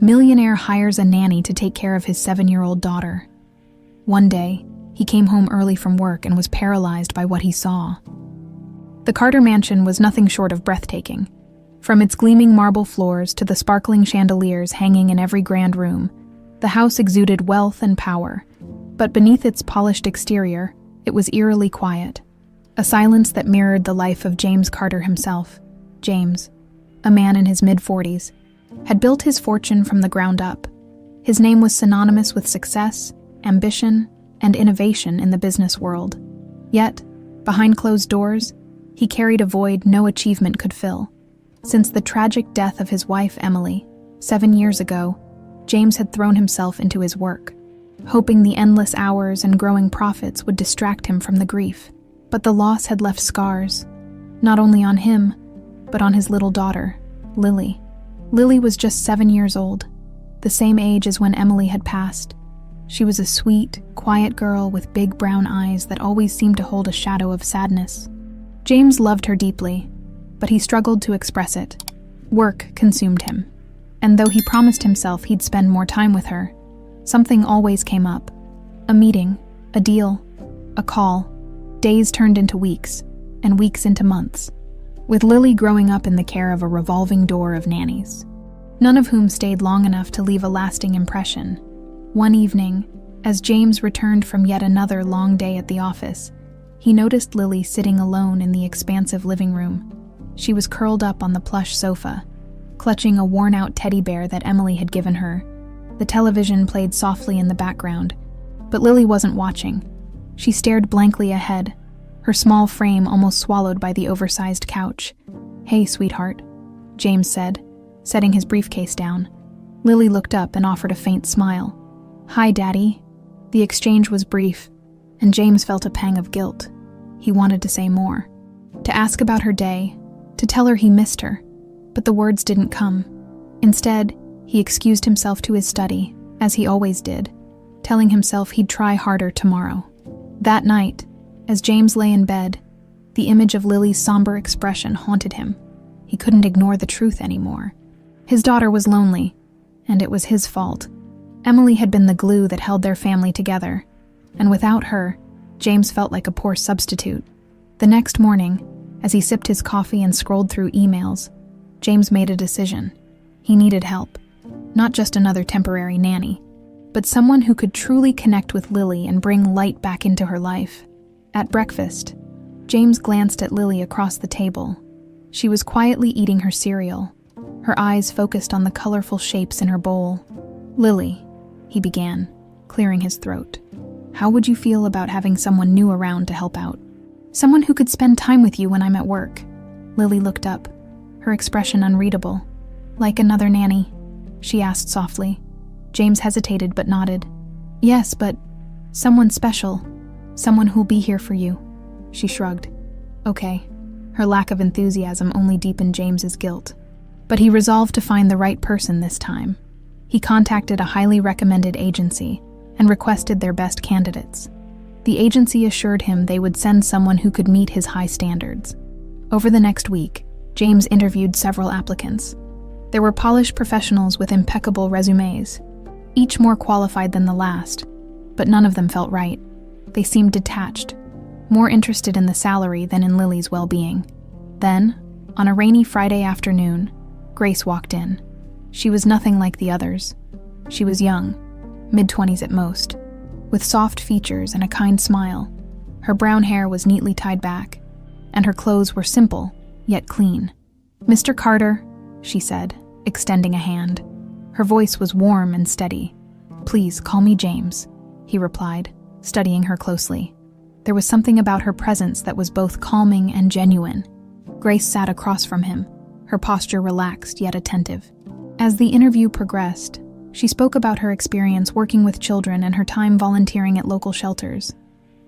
Millionaire hires a nanny to take care of his 7-year-old daughter. One day, he came home early from work and was paralyzed by what he saw. The Carter mansion was nothing short of breathtaking. From its gleaming marble floors to the sparkling chandeliers hanging in every grand room, the house exuded wealth and power. But beneath its polished exterior, it was eerily quiet. A silence that mirrored the life of James Carter himself. James, a man in his mid-40s, had built his fortune from the ground up. His name was synonymous with success, ambition, and innovation in the business world. Yet, behind closed doors, he carried a void no achievement could fill. Since the tragic death of his wife, Emily, 7 years ago, James had thrown himself into his work, hoping the endless hours and growing profits would distract him from the grief. But the loss had left scars, not only on him, but on his little daughter, Lily. Lily was just 7 years old, the same age as when Emily had passed. She was a sweet, quiet girl with big brown eyes that always seemed to hold a shadow of sadness. James loved her deeply, but he struggled to express it. Work consumed him, and though he promised himself he'd spend more time with her, something always came up. A meeting, a deal, a call. Days turned into weeks, and weeks into months, with Lily growing up in the care of a revolving door of nannies, none of whom stayed long enough to leave a lasting impression. One evening, as James returned from yet another long day at the office, he noticed Lily sitting alone in the expansive living room. She was curled up on the plush sofa, clutching a worn-out teddy bear that Emily had given her. The television played softly in the background, but Lily wasn't watching. She stared blankly ahead, her small frame almost swallowed by the oversized couch. "Hey, sweetheart," James said, setting his briefcase down. Lily looked up and offered a faint smile. "Hi, Daddy." The exchange was brief, and James felt a pang of guilt. He wanted to say more, to ask about her day, to tell her he missed her, but the words didn't come. Instead, he excused himself to his study, as he always did, telling himself he'd try harder tomorrow. That night, as James lay in bed, the image of Lily's somber expression haunted him. He couldn't ignore the truth anymore. His daughter was lonely, and it was his fault. Emily had been the glue that held their family together, and without her, James felt like a poor substitute. The next morning, as he sipped his coffee and scrolled through emails, James made a decision. He needed help. Not just another temporary nanny, but someone who could truly connect with Lily and bring light back into her life. At breakfast, James glanced at Lily across the table. She was quietly eating her cereal, her eyes focused on the colorful shapes in her bowl. "Lily," he began, clearing his throat. "How would you feel about having someone new around to help out? Someone who could spend time with you when I'm at work?" Lily looked up, her expression unreadable. "Like another nanny?" she asked softly. James hesitated but nodded. "Yes, but someone special. Someone who'll be here for you." She shrugged. "Okay." Her lack of enthusiasm only deepened James's guilt. But he resolved to find the right person this time. He contacted a highly recommended agency and requested their best candidates. The agency assured him they would send someone who could meet his high standards. Over the next week, James interviewed several applicants. There were polished professionals with impeccable resumes, each more qualified than the last, but none of them felt right. They seemed detached, more interested in the salary than in Lily's well-being. Then, on a rainy Friday afternoon, Grace walked in. She was nothing like the others. She was young, mid-20s at most, with soft features and a kind smile. Her brown hair was neatly tied back, and her clothes were simple, yet clean. "Mr. Carter," she said, extending a hand. Her voice was warm and steady. "Please call me James," he replied, studying her closely. There was something about her presence that was both calming and genuine. Grace sat across from him, her posture relaxed yet attentive. As the interview progressed, she spoke about her experience working with children and her time volunteering at local shelters.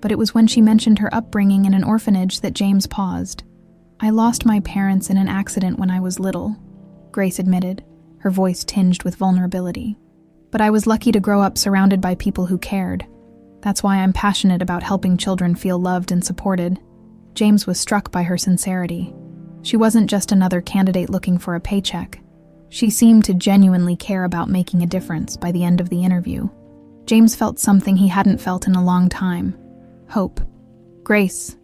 But it was when she mentioned her upbringing in an orphanage that James paused. "I lost my parents in an accident when I was little," Grace admitted, her voice tinged with vulnerability. "But I was lucky to grow up surrounded by people who cared. That's why I'm passionate about helping children feel loved and supported." James was struck by her sincerity. She wasn't just another candidate looking for a paycheck. She seemed to genuinely care about making a difference by the end of the interview. James felt something he hadn't felt in a long time. Hope. "Grace,"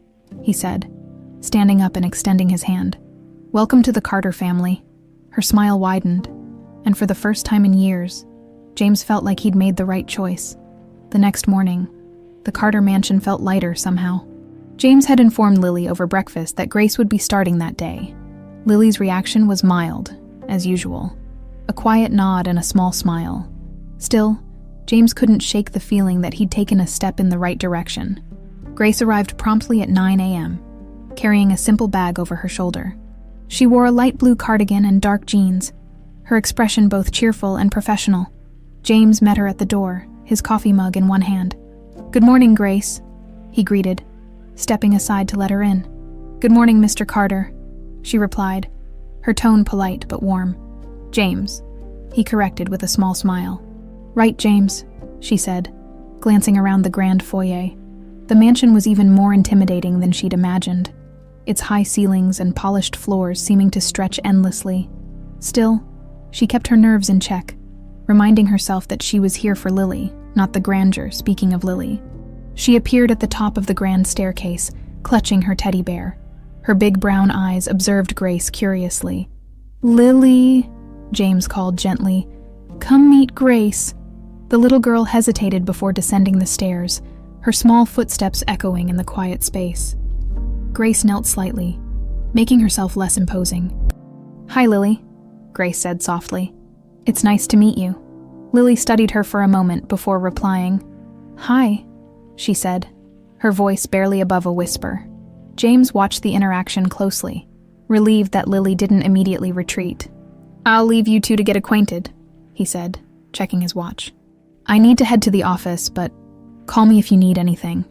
he said, standing up and extending his hand. "Welcome to the Carter family." Her smile widened, and for the first time in years, James felt like he'd made the right choice. The next morning, the Carter mansion felt lighter somehow. James had informed Lily over breakfast that Grace would be starting that day. Lily's reaction was mild, as usual. A quiet nod and a small smile. Still, James couldn't shake the feeling that he'd taken a step in the right direction. Grace arrived promptly at 9 a.m., carrying a simple bag over her shoulder. She wore a light blue cardigan and dark jeans, her expression both cheerful and professional. James met her at the door, his coffee mug in one hand. "Good morning, Grace," he greeted, stepping aside to let her in. "Good morning, Mr. Carter," she replied, her tone polite but warm. "James," he corrected with a small smile. "Right, James," she said, glancing around the grand foyer. The mansion was even more intimidating than she'd imagined, its high ceilings and polished floors seeming to stretch endlessly. Still, she kept her nerves in check, reminding herself that she was here for Lily, not the grandeur. Speaking of Lily, she appeared at the top of the grand staircase, clutching her teddy bear. Her big brown eyes observed Grace curiously. "Lily," James called gently. "Come meet Grace." The little girl hesitated before descending the stairs, her small footsteps echoing in the quiet space. Grace knelt slightly, making herself less imposing. "Hi, Lily," Grace said softly. "It's nice to meet you." Lily studied her for a moment before replying. "Hi," she said, her voice barely above a whisper. James watched the interaction closely, relieved that Lily didn't immediately retreat. "I'll leave you two to get acquainted," he said, checking his watch. "I need to head to the office, but call me if you need anything."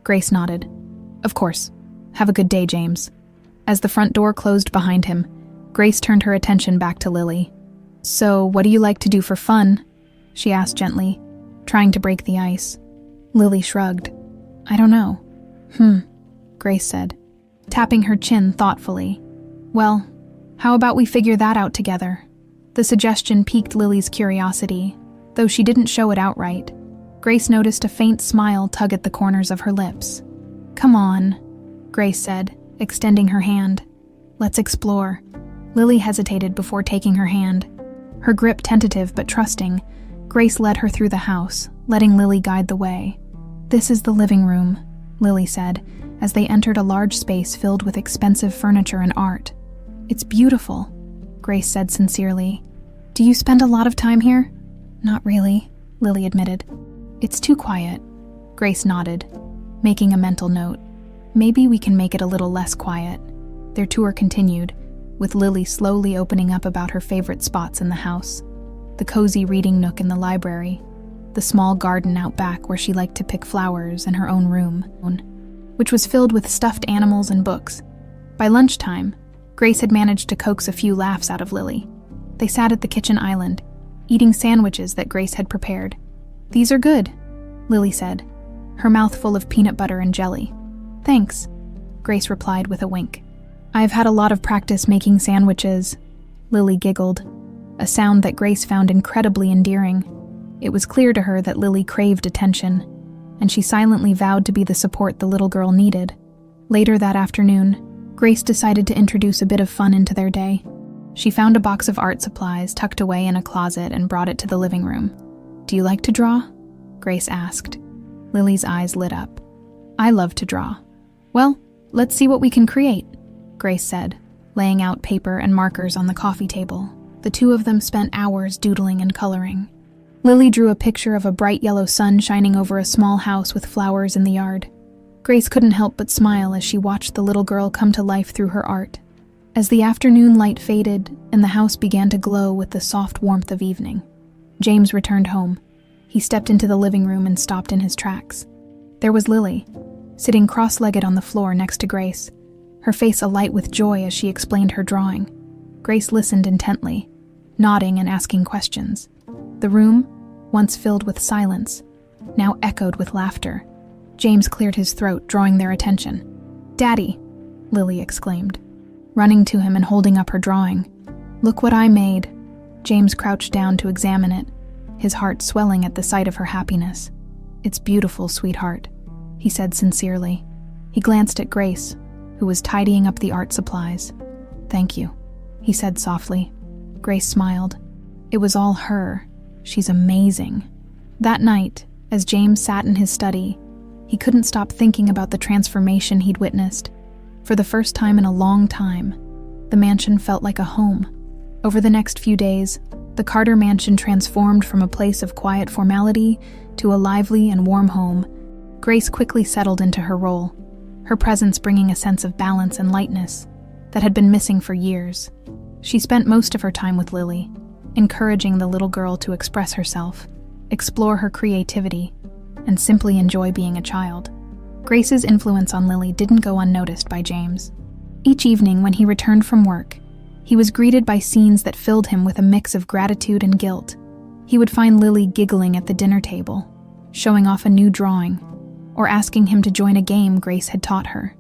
Grace nodded. "Of course. Have a good day, James." As the front door closed behind him, Grace turned her attention back to Lily. "So, what do you like to do for fun?" she asked gently, trying to break the ice. Lily shrugged. "I don't know." Grace said, tapping her chin thoughtfully. "Well, how about we figure that out together?" The suggestion piqued Lily's curiosity, though she didn't show it outright. Grace noticed a faint smile tug at the corners of her lips. "Come on," Grace said, extending her hand. "Let's explore." Lily hesitated before taking her hand. Her grip tentative but trusting, Grace led her through the house, letting Lily guide the way. "This is the living room," Lily said, as they entered a large space filled with expensive furniture and art. "It's beautiful," Grace said sincerely. "Do you spend a lot of time here?" "Not really," Lily admitted. "It's too quiet." Grace nodded, making a mental note. "Maybe we can make it a little less quiet." Their tour continued, with Lily slowly opening up about her favorite spots in the house. The cozy reading nook in the library, the small garden out back where she liked to pick flowers, and her own room, which was filled with stuffed animals and books. By lunchtime, Grace had managed to coax a few laughs out of Lily. They sat at the kitchen island, eating sandwiches that Grace had prepared. "These are good," Lily said, her mouth full of peanut butter and jelly. "Thanks," Grace replied with a wink. "I've had a lot of practice making sandwiches," Lily giggled, a sound that Grace found incredibly endearing. It was clear to her that Lily craved attention, and she silently vowed to be the support the little girl needed. Later that afternoon, Grace decided to introduce a bit of fun into their day. She found a box of art supplies tucked away in a closet and brought it to the living room. "Do you like to draw?" Grace asked. Lily's eyes lit up. "I love to draw." "Well, let's see what we can create," Grace said, laying out paper and markers on the coffee table. The two of them spent hours doodling and coloring. Lily drew a picture of a bright yellow sun shining over a small house with flowers in the yard. Grace couldn't help but smile as she watched the little girl come to life through her art. As the afternoon light faded and the house began to glow with the soft warmth of evening, James returned home. He stepped into the living room and stopped in his tracks. There was Lily, sitting cross-legged on the floor next to Grace, her face alight with joy as she explained her drawing. Grace listened intently, nodding and asking questions. The room, once filled with silence, now echoed with laughter. James cleared his throat, drawing their attention. "Daddy," Lily exclaimed, running to him and holding up her drawing. "Look what I made." James crouched down to examine it, his heart swelling at the sight of her happiness. "It's beautiful, sweetheart," he said sincerely. He glanced at Grace, who was tidying up the art supplies. "Thank you," he said softly. Grace smiled. It was all her. She's amazing. That night, as James sat in his study, he couldn't stop thinking about the transformation he'd witnessed. For the first time in a long time, the mansion felt like a home. Over the next few days, the Carter mansion transformed from a place of quiet formality to a lively and warm home. Grace quickly settled into her role, her presence bringing a sense of balance and lightness that had been missing for years. She spent most of her time with Lily, encouraging the little girl to express herself, explore her creativity, and simply enjoy being a child. Grace's influence on Lily didn't go unnoticed by James. Each evening when he returned from work, he was greeted by scenes that filled him with a mix of gratitude and guilt. He would find Lily giggling at the dinner table, showing off a new drawing, or asking him to join a game Grace had taught her.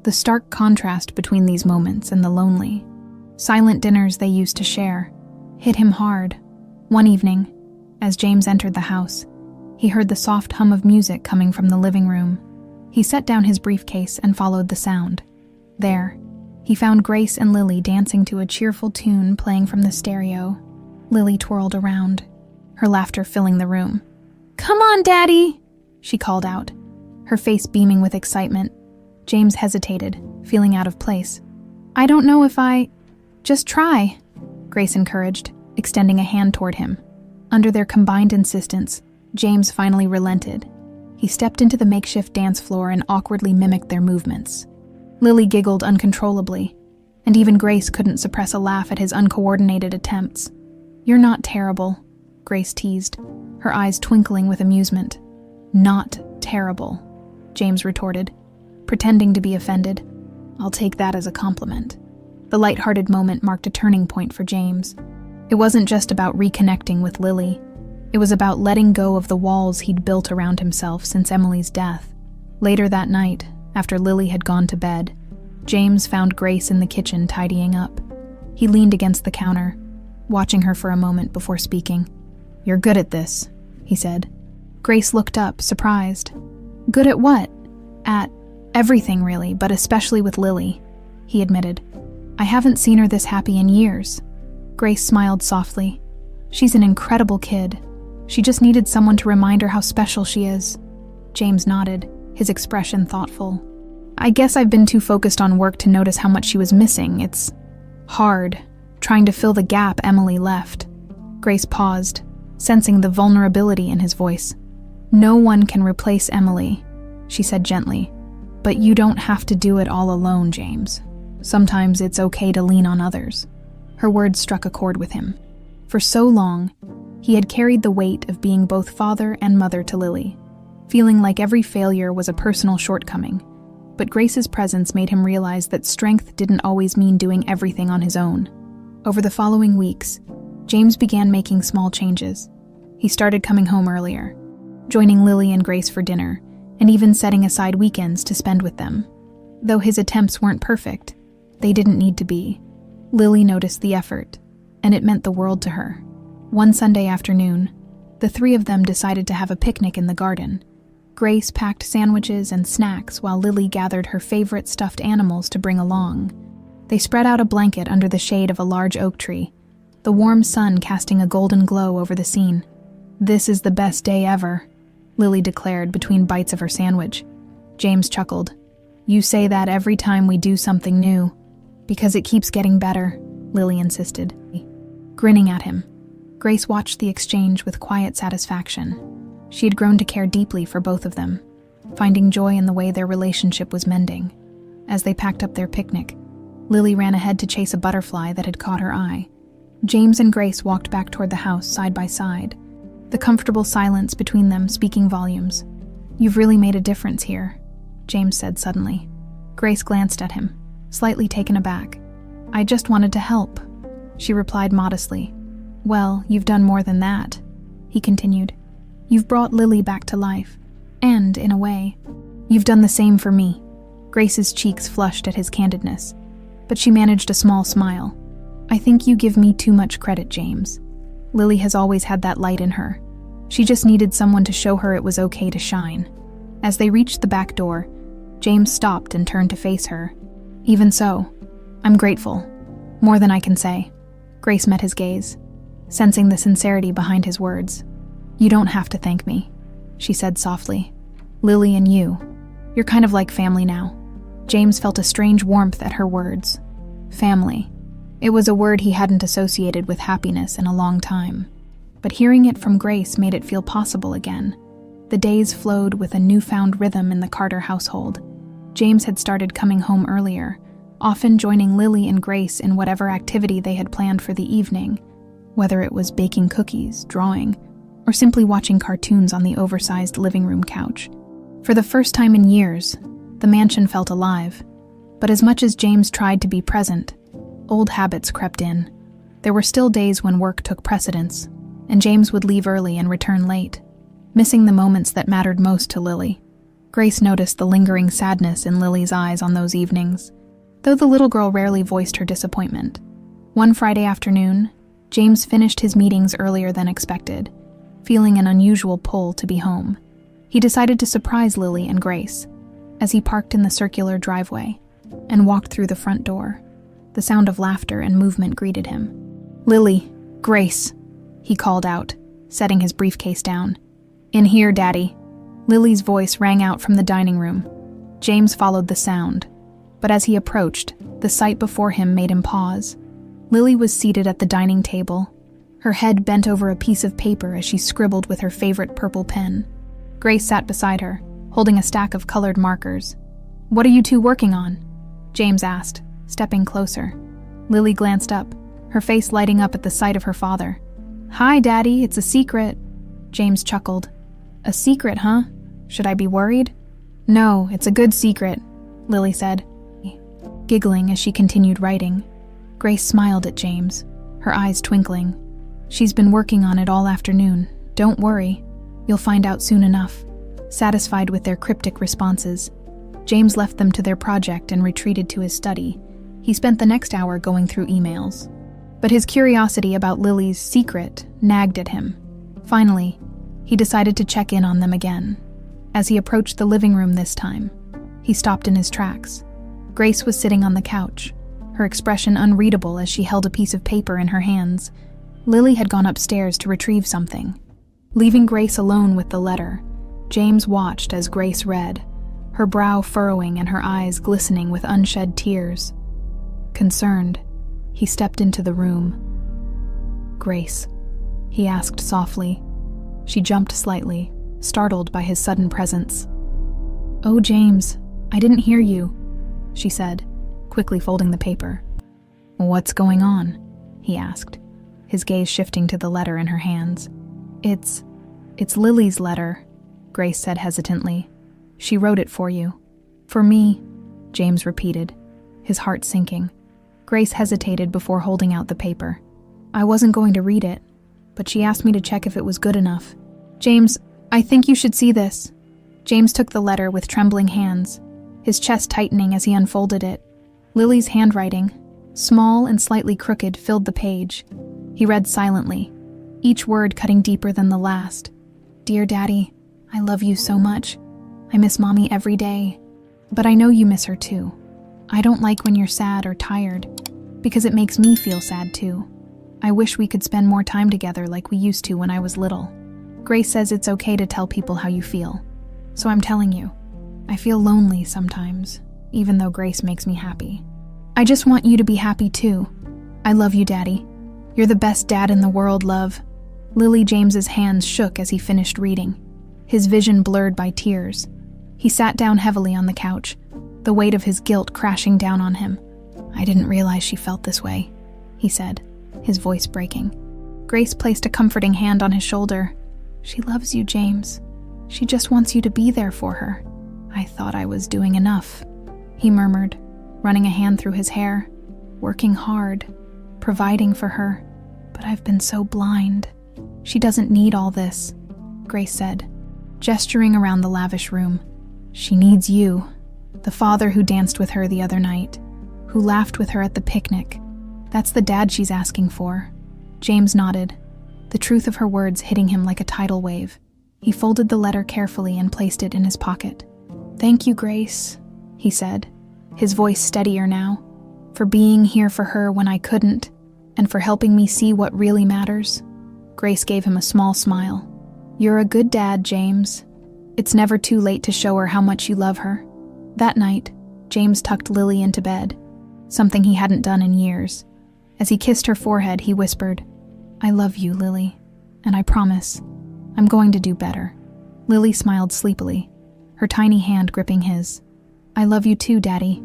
The stark contrast between these moments and the lonely, silent dinners they used to share hit him hard. One evening, as James entered the house, he heard the soft hum of music coming from the living room. He set down his briefcase and followed the sound. There, he found Grace and Lily dancing to a cheerful tune playing from the stereo. Lily twirled around, her laughter filling the room. "Come on, Daddy!" she called out, her face beaming with excitement. James hesitated, feeling out of place. "I don't know if Just try," Grace encouraged, extending a hand toward him. Under their combined insistence, James finally relented. He stepped into the makeshift dance floor and awkwardly mimicked their movements. Lily giggled uncontrollably, and even Grace couldn't suppress a laugh at his uncoordinated attempts. "You're not terrible," Grace teased, her eyes twinkling with amusement. "Not terrible," James retorted, pretending to be offended. "I'll take that as a compliment." The lighthearted moment marked a turning point for James. It wasn't just about reconnecting with Lily. It was about letting go of the walls he'd built around himself since Emily's death. Later that night, after Lily had gone to bed, James found Grace in the kitchen tidying up. He leaned against the counter, watching her for a moment before speaking. "You're good at this," he said. Grace looked up, surprised. "Good at what?" "At everything, really, but especially with Lily," he admitted. "I haven't seen her this happy in years." Grace smiled softly. "She's an incredible kid. She just needed someone to remind her how special she is." James nodded, his expression thoughtful. "I guess I've been too focused on work to notice how much she was missing. It's hard, trying to fill the gap Emily left." Grace paused, sensing the vulnerability in his voice. "No one can replace Emily," she said gently. "But you don't have to do it all alone, James. Sometimes it's okay to lean on others." Her words struck a chord with him. For so long, he had carried the weight of being both father and mother to Lily, feeling like every failure was a personal shortcoming. But Grace's presence made him realize that strength didn't always mean doing everything on his own. Over the following weeks, James began making small changes. He started coming home earlier, joining Lily and Grace for dinner, and even setting aside weekends to spend with them. Though his attempts weren't perfect, they didn't need to be. Lily noticed the effort, and it meant the world to her. One Sunday afternoon, the three of them decided to have a picnic in the garden. Grace packed sandwiches and snacks while Lily gathered her favorite stuffed animals to bring along. They spread out a blanket under the shade of a large oak tree, the warm sun casting a golden glow over the scene. "This is the best day ever," Lily declared between bites of her sandwich. James chuckled. "You say that every time we do something new." "Because it keeps getting better," Lily insisted, grinning at him. Grace watched the exchange with quiet satisfaction. She had grown to care deeply for both of them, finding joy in the way their relationship was mending. As they packed up their picnic, Lily ran ahead to chase a butterfly that had caught her eye. James and Grace walked back toward the house side by side, the comfortable silence between them speaking volumes. "You've really made a difference here," James said suddenly. Grace glanced at him, slightly taken aback. "I just wanted to help," she replied modestly. "Well, you've done more than that," he continued. "You've brought Lily back to life, and, in a way, you've done the same for me." Grace's cheeks flushed at his candidness, but she managed a small smile. "I think you give me too much credit, James," Lily has always had that light in her. She just needed someone to show her it was okay to shine. As they reached the back door, James stopped and turned to face her. Even so, I'm grateful. More than I can say. Grace met his gaze, sensing the sincerity behind his words. You don't have to thank me, she said softly. Lily and you're kind of like family now. James felt a strange warmth at her words. Family. It was a word he hadn't associated with happiness in a long time. But hearing it from Grace made it feel possible again. The days flowed with a newfound rhythm in the Carter household. James had started coming home earlier, often joining Lily and Grace in whatever activity they had planned for the evening, whether it was baking cookies, drawing, or simply watching cartoons on the oversized living room couch. For the first time in years, the mansion felt alive. But as much as James tried to be present, old habits crept in. There were still days when work took precedence, and James would leave early and return late, missing the moments that mattered most to Lily. Grace noticed the lingering sadness in Lily's eyes on those evenings, though the little girl rarely voiced her disappointment. One Friday afternoon, James finished his meetings earlier than expected, feeling an unusual pull to be home. He decided to surprise Lily and Grace as he parked in the circular driveway and walked through the front door. The sound of laughter and movement greeted him. Lily, Grace, he called out, setting his briefcase down. In here, Daddy. Lily's voice rang out from the dining room. James followed the sound, but as he approached, the sight before him made him pause. Lily was seated at the dining table, her head bent over a piece of paper as she scribbled with her favorite purple pen. Grace sat beside her, holding a stack of colored markers. What are you two working on? James asked, stepping closer. Lily glanced up, her face lighting up at the sight of her father. Hi, Daddy, it's a secret. James chuckled. A secret, huh? Should I be worried? No, it's a good secret, Lily said, giggling as she continued writing. Grace smiled at James, her eyes twinkling. She's been working on it all afternoon. Don't worry. You'll find out soon enough. Satisfied with their cryptic responses, James left them to their project and retreated to his study. He spent the next hour going through emails. But his curiosity about Lily's secret nagged at him. Finally, he decided to check in on them again. As he approached the living room this time, he stopped in his tracks. Grace was sitting on the couch, her expression unreadable as she held a piece of paper in her hands. Lily had gone upstairs to retrieve something. Leaving Grace alone with the letter, James watched as Grace read, her brow furrowing and her eyes glistening with unshed tears. Concerned, he stepped into the room. Grace, he asked softly. She jumped slightly, startled by his sudden presence. Oh, James, I didn't hear you, she said, quickly folding the paper. What's going on? He asked, his gaze shifting to the letter in her hands. It's Lily's letter, Grace said hesitantly. She wrote it for you. For me, James repeated, his heart sinking. Grace hesitated before holding out the paper. I wasn't going to read it, but she asked me to check if it was good enough. James, I think you should see this. James took the letter with trembling hands, his chest tightening as he unfolded it. Lily's handwriting, small and slightly crooked, filled the page. He read silently, each word cutting deeper than the last. Dear Daddy, I love you so much. I miss Mommy every day, but I know you miss her too. I don't like when you're sad or tired, because it makes me feel sad too. I wish we could spend more time together like we used to when I was little. Grace says it's okay to tell people how you feel, so I'm telling you. I feel lonely sometimes, even though Grace makes me happy. I just want you to be happy too. I love you, Daddy. You're the best dad in the world, love. Lily James's hands shook as he finished reading, his vision blurred by tears. He sat down heavily on the couch, the weight of his guilt crashing down on him. I didn't realize she felt this way, he said, his voice breaking. Grace placed a comforting hand on his shoulder. She loves you, James. She just wants you to be there for her. I thought I was doing enough, he murmured, running a hand through his hair, working hard, providing for her. But I've been so blind. She doesn't need all this, Grace said, gesturing around the lavish room. She needs you, the father who danced with her the other night, who laughed with her at the picnic. That's the dad she's asking for. James nodded. the truth of her words hitting him like a tidal wave. He folded the letter carefully and placed it in his pocket. "Thank you, Grace," he said, his voice steadier now, "for being here for her when I couldn't, and for helping me see what really matters." Grace gave him a small smile. "You're a good dad, James. It's never too late to show her how much you love her." That night, James tucked Lily into bed, something he hadn't done in years. As he kissed her forehead, he whispered, "I love you, Lily, and I promise I'm going to do better." Lily smiled sleepily, her tiny hand gripping his. "I love you too, Daddy."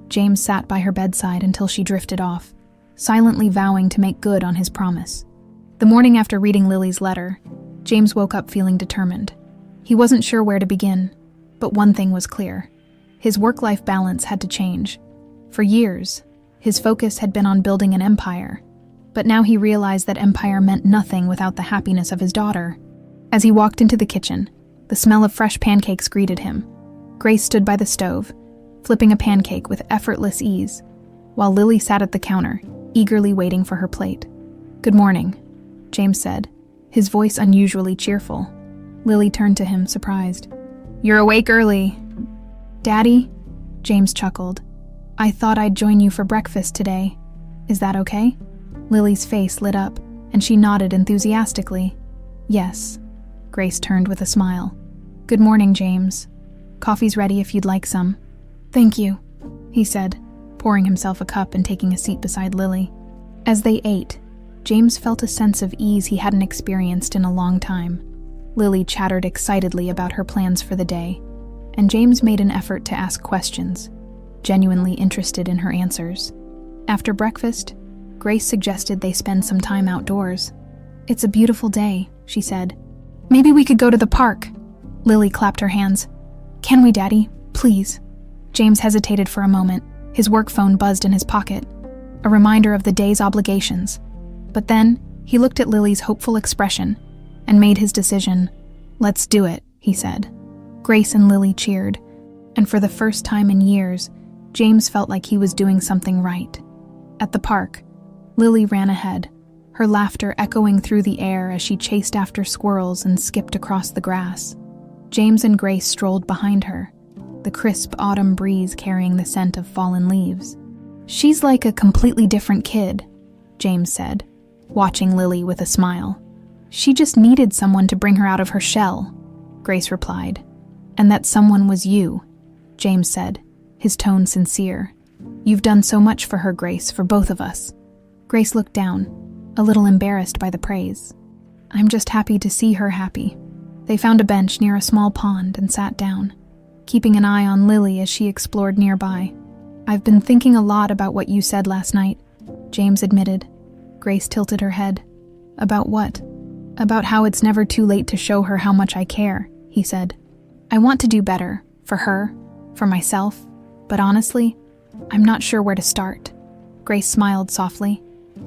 James sat by her bedside until she drifted off, silently vowing to make good on his promise. The morning after reading Lily's letter, James woke up feeling determined. He wasn't sure where to begin, but one thing was clear. His work-life balance had to change. For years, his focus had been on building an empire, but now he realized that empire meant nothing without the happiness of his daughter. As he walked into the kitchen, the smell of fresh pancakes greeted him. Grace stood by the stove, flipping a pancake with effortless ease, while Lily sat at the counter, eagerly waiting for her plate. "Good morning," James said, his voice unusually cheerful. Lily turned to him, surprised. "You're awake early." "Daddy?" James chuckled. "I thought I'd join you for breakfast today. Is that okay?" Lily's face lit up, and she nodded enthusiastically. "Yes." Grace turned with a smile. "Good morning, James. Coffee's ready if you'd like some." "Thank you," he said, pouring himself a cup and taking a seat beside Lily. As they ate, James felt a sense of ease he hadn't experienced in a long time. Lily chattered excitedly about her plans for the day, and James made an effort to ask questions, genuinely interested in her answers. After breakfast, Grace suggested they spend some time outdoors. "It's a beautiful day," she said. "Maybe we could go to the park." Lily clapped her hands. "Can we, Daddy? Please." James hesitated for a moment. His work phone buzzed in his pocket, a reminder of the day's obligations. But then, he looked at Lily's hopeful expression and made his decision. "Let's do it," he said. Grace and Lily cheered, and for the first time in years, James felt like he was doing something right. At the park, Lily ran ahead, her laughter echoing through the air as she chased after squirrels and skipped across the grass. James and Grace strolled behind her, the crisp autumn breeze carrying the scent of fallen leaves. "She's like a completely different kid," James said, watching Lily with a smile. "She just needed someone to bring her out of her shell," Grace replied. "And that someone was you," James said, his tone sincere. "You've done so much for her, Grace, for both of us." Grace looked down, a little embarrassed by the praise. "I'm just happy to see her happy." They found a bench near a small pond and sat down, keeping an eye on Lily as she explored nearby. "I've been thinking a lot about what you said last night," James admitted. Grace tilted her head. "About what?" "About how it's never too late to show her how much I care," he said. "I want to do better, for her, for myself, but honestly, I'm not sure where to start." Grace smiled softly.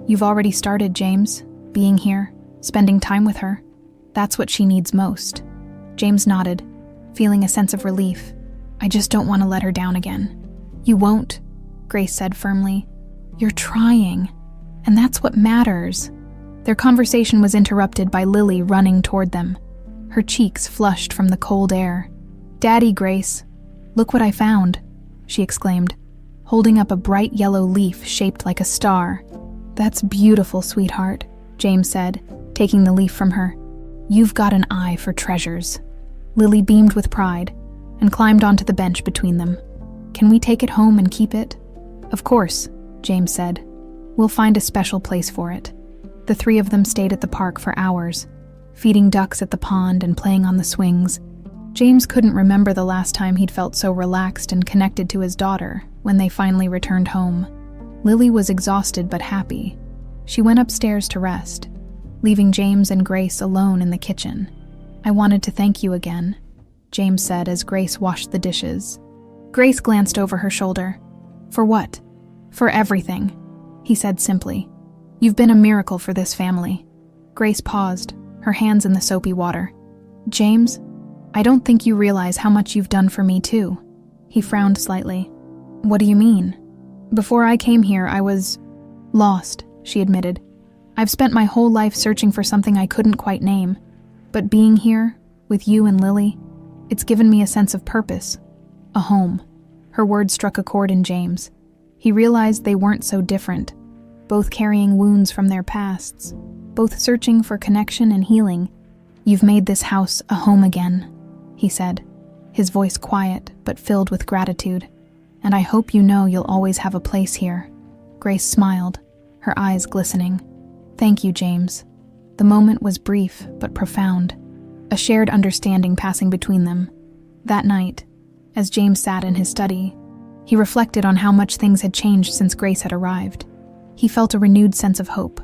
"You've already started, James, being here, spending time with her. That's what she needs most." James nodded, feeling a sense of relief. "I just don't want to let her down again." "You won't," Grace said firmly. "You're trying, and that's what matters." Their conversation was interrupted by Lily running toward them, her cheeks flushed from the cold air. "Daddy, Grace, look what I found," she exclaimed, holding up a bright yellow leaf shaped like a star. "That's beautiful, sweetheart," James said, taking the leaf from her. "You've got an eye for treasures." Lily beamed with pride and climbed onto the bench between them. "Can we take it home and keep it?" "Of course," James said. "We'll find a special place for it." The three of them stayed at the park for hours, feeding ducks at the pond and playing on the swings. James couldn't remember the last time he'd felt so relaxed and connected to his daughter when they finally returned home. Lily was exhausted but happy. She went upstairs to rest, leaving James and Grace alone in the kitchen. "I wanted to thank you again," James said as Grace washed the dishes. Grace glanced over her shoulder. "For what?" "For everything," he said simply. "You've been a miracle for this family." Grace paused, her hands in the soapy water. "James, I don't think you realize how much you've done for me too." He frowned slightly. "What do you mean?" "Before I came here, I was lost," she admitted. I've spent my whole life searching for something I couldn't quite name, but being here, with you and Lily, it's given me a sense of purpose, a home." Her words struck a chord in James. He realized they weren't so different, both carrying wounds from their pasts, both searching for connection and healing. "You've made this house a home again," he said, his voice quiet but filled with gratitude. "And I hope you know you'll always have a place here." Grace smiled, her eyes glistening. "Thank you, James." The moment was brief but profound, a shared understanding passing between them. That night, as James sat in his study, he reflected on how much things had changed since Grace had arrived. He felt a renewed sense of hope,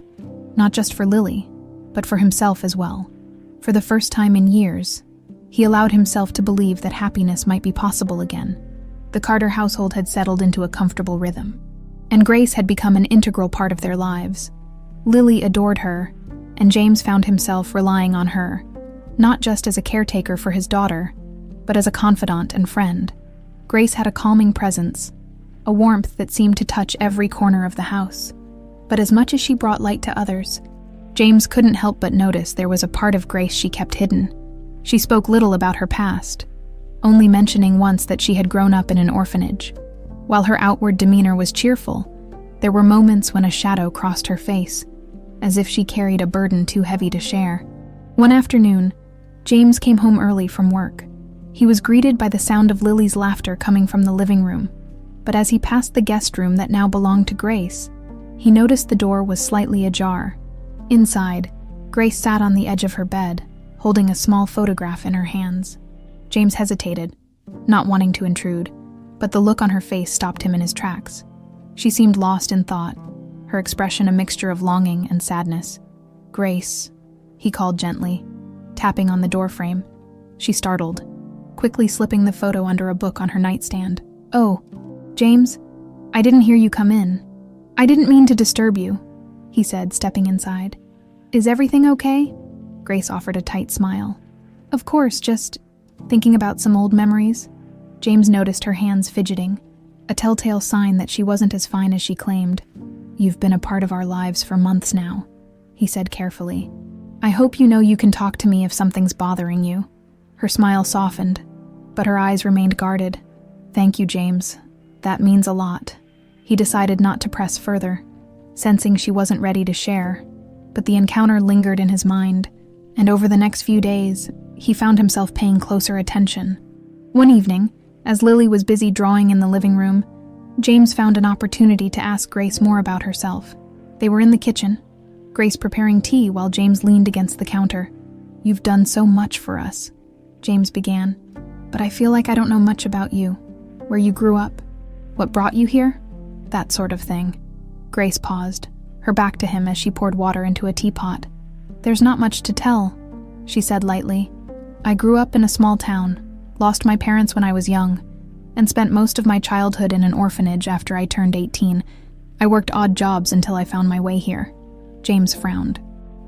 not just for Lily, but for himself as well. For the first time in years, he allowed himself to believe that happiness might be possible again. The Carter household had settled into a comfortable rhythm, and Grace had become an integral part of their lives. Lily adored her, and James found himself relying on her, not just as a caretaker for his daughter, but as a confidant and friend. Grace had a calming presence, a warmth that seemed to touch every corner of the house. But as much as she brought light to others, James couldn't help but notice there was a part of Grace she kept hidden. She spoke little about her past, only mentioning once that she had grown up in an orphanage. While her outward demeanor was cheerful, there were moments when a shadow crossed her face, as if she carried a burden too heavy to share. One afternoon, James came home early from work. He was greeted by the sound of Lily's laughter coming from the living room, but as he passed the guest room that now belonged to Grace, he noticed the door was slightly ajar. Inside, Grace sat on the edge of her bed, holding a small photograph in her hands. James hesitated, not wanting to intrude, but the look on her face stopped him in his tracks. She seemed lost in thought, her expression a mixture of longing and sadness. "Grace," he called gently, tapping on the doorframe. She startled, quickly slipping the photo under a book on her nightstand. "Oh, James, I didn't hear you come in. I didn't mean to disturb you," he said, stepping inside. "Is everything okay?" Grace offered a tight smile. "Of course, just thinking about some old memories." James noticed her hands fidgeting, a telltale sign that she wasn't as fine as she claimed. "You've been a part of our lives for months now," he said carefully. "I hope you know you can talk to me if something's bothering you." Her smile softened, but her eyes remained guarded. "Thank you, James. That means a lot." He decided not to press further, sensing she wasn't ready to share, but the encounter lingered in his mind, and over the next few days, he found himself paying closer attention. One evening, as Lily was busy drawing in the living room, James found an opportunity to ask Grace more about herself. They were in the kitchen, Grace preparing tea while James leaned against the counter. "You've done so much for us," James began, "but I feel like I don't know much about you, where you grew up, what brought you here, that sort of thing." Grace paused, her back to him as she poured water into a teapot. "There's not much to tell," she said lightly. "I grew up in a small town, lost my parents when I was young, and spent most of my childhood in an orphanage after I turned 18. I worked odd jobs until I found my way here." James frowned.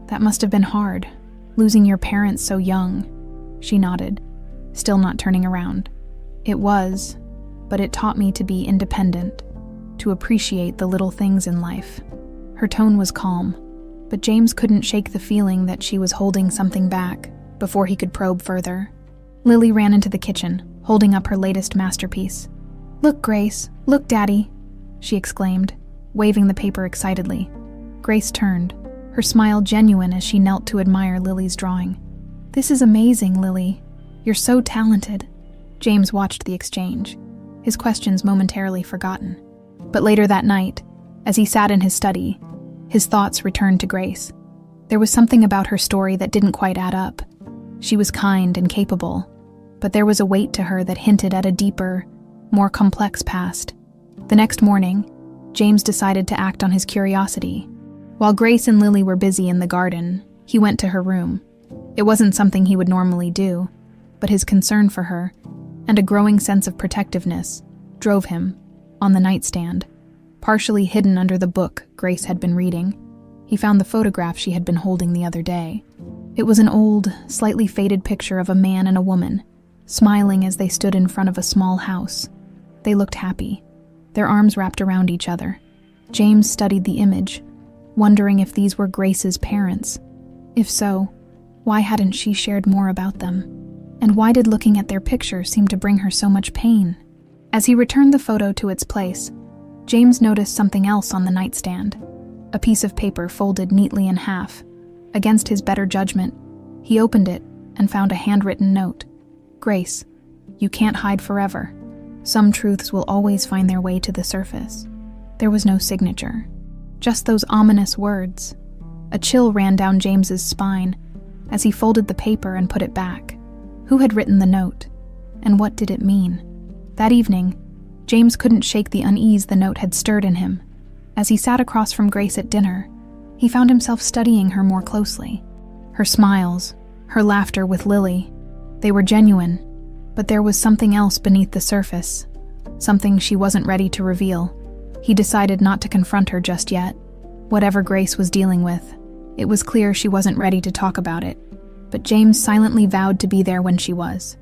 "That must have been hard, losing your parents so young." She nodded, still not turning around. "It was, but it taught me to be independent, to appreciate the little things in life." Her tone was calm, but James couldn't shake the feeling that she was holding something back before he could probe further. Lily ran into the kitchen, holding up her latest masterpiece. "Look, Grace, look, Daddy," she exclaimed, waving the paper excitedly. Grace turned, her smile genuine as she knelt to admire Lily's drawing. "This is amazing, Lily. You're so talented." James watched the exchange, his questions momentarily forgotten. But later that night, as he sat in his study, his thoughts returned to Grace. There was something about her story that didn't quite add up. She was kind and capable, but there was a weight to her that hinted at a deeper, more complex past. The next morning, James decided to act on his curiosity. While Grace and Lily were busy in the garden, he went to her room. It wasn't something he would normally do, but his concern for her, and a growing sense of protectiveness, drove him. On the nightstand, partially hidden under the book Grace had been reading, he found the photograph she had been holding the other day. It was an old, slightly faded picture of a man and a woman, smiling as they stood in front of a small house. They looked happy, their arms wrapped around each other. James studied the image, wondering if these were Grace's parents. If so, why hadn't she shared more about them? And why did looking at their picture seem to bring her so much pain? As he returned the photo to its place, James noticed something else on the nightstand, a piece of paper folded neatly in half. Against his better judgment, he opened it and found a handwritten note. "Grace, you can't hide forever. Some truths will always find their way to the surface." There was no signature, just those ominous words. A chill ran down James's spine as he folded the paper and put it back. Who had written the note? And what did it mean? That evening, James couldn't shake the unease the note had stirred in him. As he sat across from Grace at dinner, he found himself studying her more closely. Her smiles, her laughter with Lily, they were genuine, but there was something else beneath the surface, something she wasn't ready to reveal. He decided not to confront her just yet. Whatever Grace was dealing with, it was clear she wasn't ready to talk about it, but James silently vowed to be there when she was.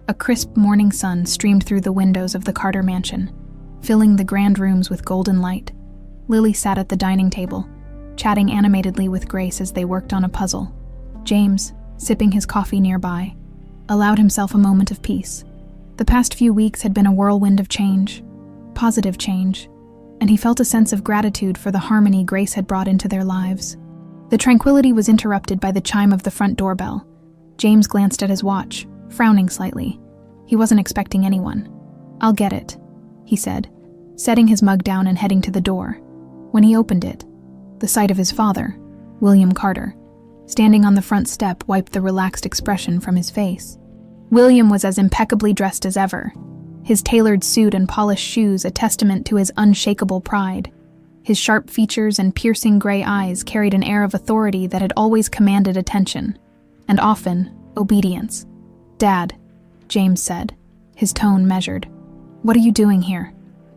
A crisp morning sun streamed through the windows of the Carter mansion, filling the grand rooms with golden light. Lily sat at the dining table, chatting animatedly with Grace as they worked on a puzzle. James, sipping his coffee nearby, allowed himself a moment of peace. The past few weeks had been a whirlwind of change, positive change, and he felt a sense of gratitude for the harmony Grace had brought into their lives. The tranquility was interrupted by the chime of the front doorbell. James glanced at his watch, frowning slightly. He wasn't expecting anyone. "I'll get it," he said, setting his mug down and heading to the door. When he opened it, the sight of his father, William Carter, standing on the front step wiped the relaxed expression from his face. William was as impeccably dressed as ever, his tailored suit and polished shoes a testament to his unshakable pride. His sharp features and piercing gray eyes carried an air of authority that had always commanded attention, and often obedience. "Dad," James said, his tone measured. "What are you doing here?